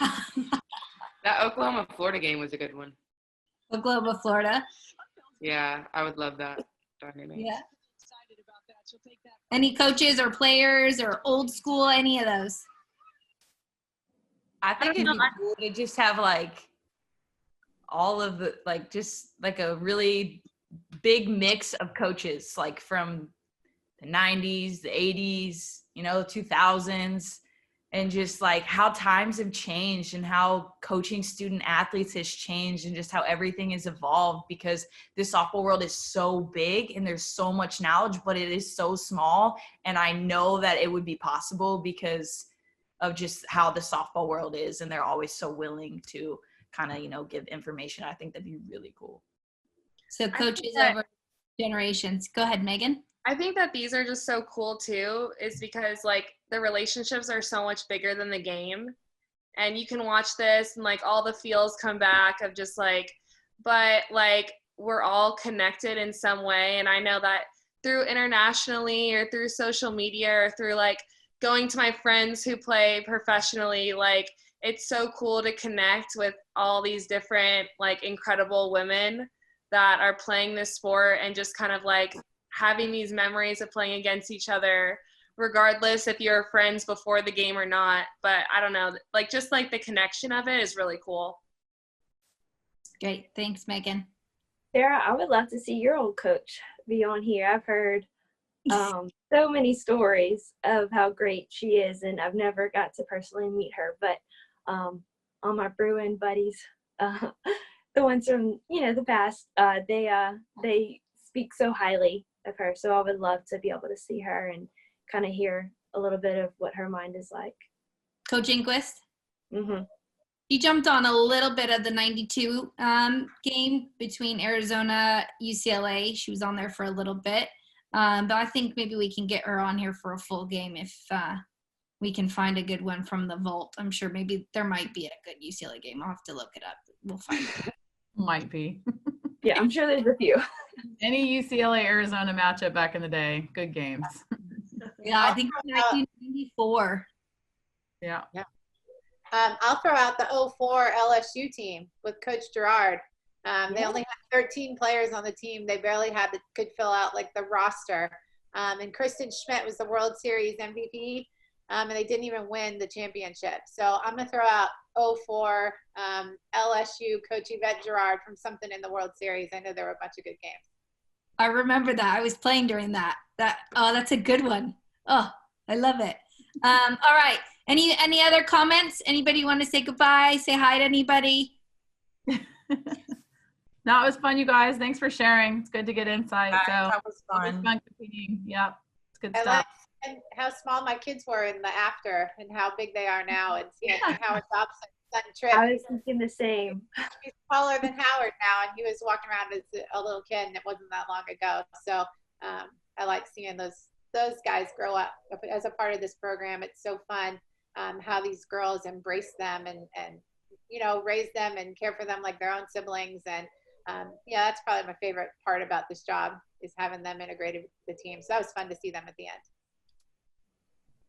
much. That Oklahoma-Florida game was a good one. Oklahoma, Florida. Yeah, I would love that dynamic. Yeah. Any coaches or players or old school, any of those? I think it'd be cool to just have like all of the, like, just like a really big mix of coaches, like from the 90s, the 80s, 2000s, and just like how times have changed and how coaching student athletes has changed, and just how everything has evolved, because this softball world is so big and there's so much knowledge, but it is so small. And I know that it would be possible because of just how the softball world is, and they're always so willing to kind of, give information. I think that'd be really cool. So coaches over generations. Go ahead, Megan. I think that these are just so cool too, is because like the relationships are so much bigger than the game, and you can watch this and like all the feels come back of just like, but like we're all connected in some way. And I know that through internationally or through social media or through like going to my friends who play professionally, like it's so cool to connect with all these different like incredible women that are playing this sport, and just kind of like having these memories of playing against each other, regardless if you're friends before the game or not. But I don't know, like just like the connection of it is really cool. Great. Thanks, Megan. Sarah, I would love to see your old coach be on here. I've heard so many stories of how great she is, and I've never got to personally meet her, but all my Bruin buddies, the ones from the past, they speak so highly of her. So I would love to be able to see her and kind of hear a little bit of what her mind is like. Coach Inquist? Mm-hmm. She jumped on a little bit of the 92 game between Arizona, UCLA. She was on there for a little bit. But I think maybe we can get her on here for a full game if we can find a good one from the vault. I'm sure maybe there might be a good UCLA game. I'll have to look it up. We'll find it. Might be. Yeah, I'm sure there's a few. Any UCLA Arizona matchup back in the day, good games. Yeah, I think 1994. Yeah. I'll throw out the 04 LSU team with Coach Gerard. They only had 13 players on the team. They barely could fill out like the roster. And Kristen Schmidt was the World Series MVP, and they didn't even win the championship. So I'm gonna throw out 04 LSU Coach Yvette Gerard from something in the World Series. I know there were a bunch of good games. I remember that. I was playing during that. That's a good one. Oh, I love it. All right. Any other comments? Anybody want to say goodbye? Say hi to anybody? No, it was fun, you guys. Thanks for sharing. It's good to get insight. So that was fun. It was fun competing. Yep, it's good I stuff. like and how small my kids were in the after and how big they are now. And Howard Dobson, son Trip. I was thinking the same. He's taller than Howard now, and he was walking around as a little kid, and it wasn't that long ago. So I like seeing those guys grow up as a part of this program. It's so fun how these girls embrace them and raise them and care for them like their own siblings. And that's probably my favorite part about this job is having them integrated with the team. So that was fun to see them at the end.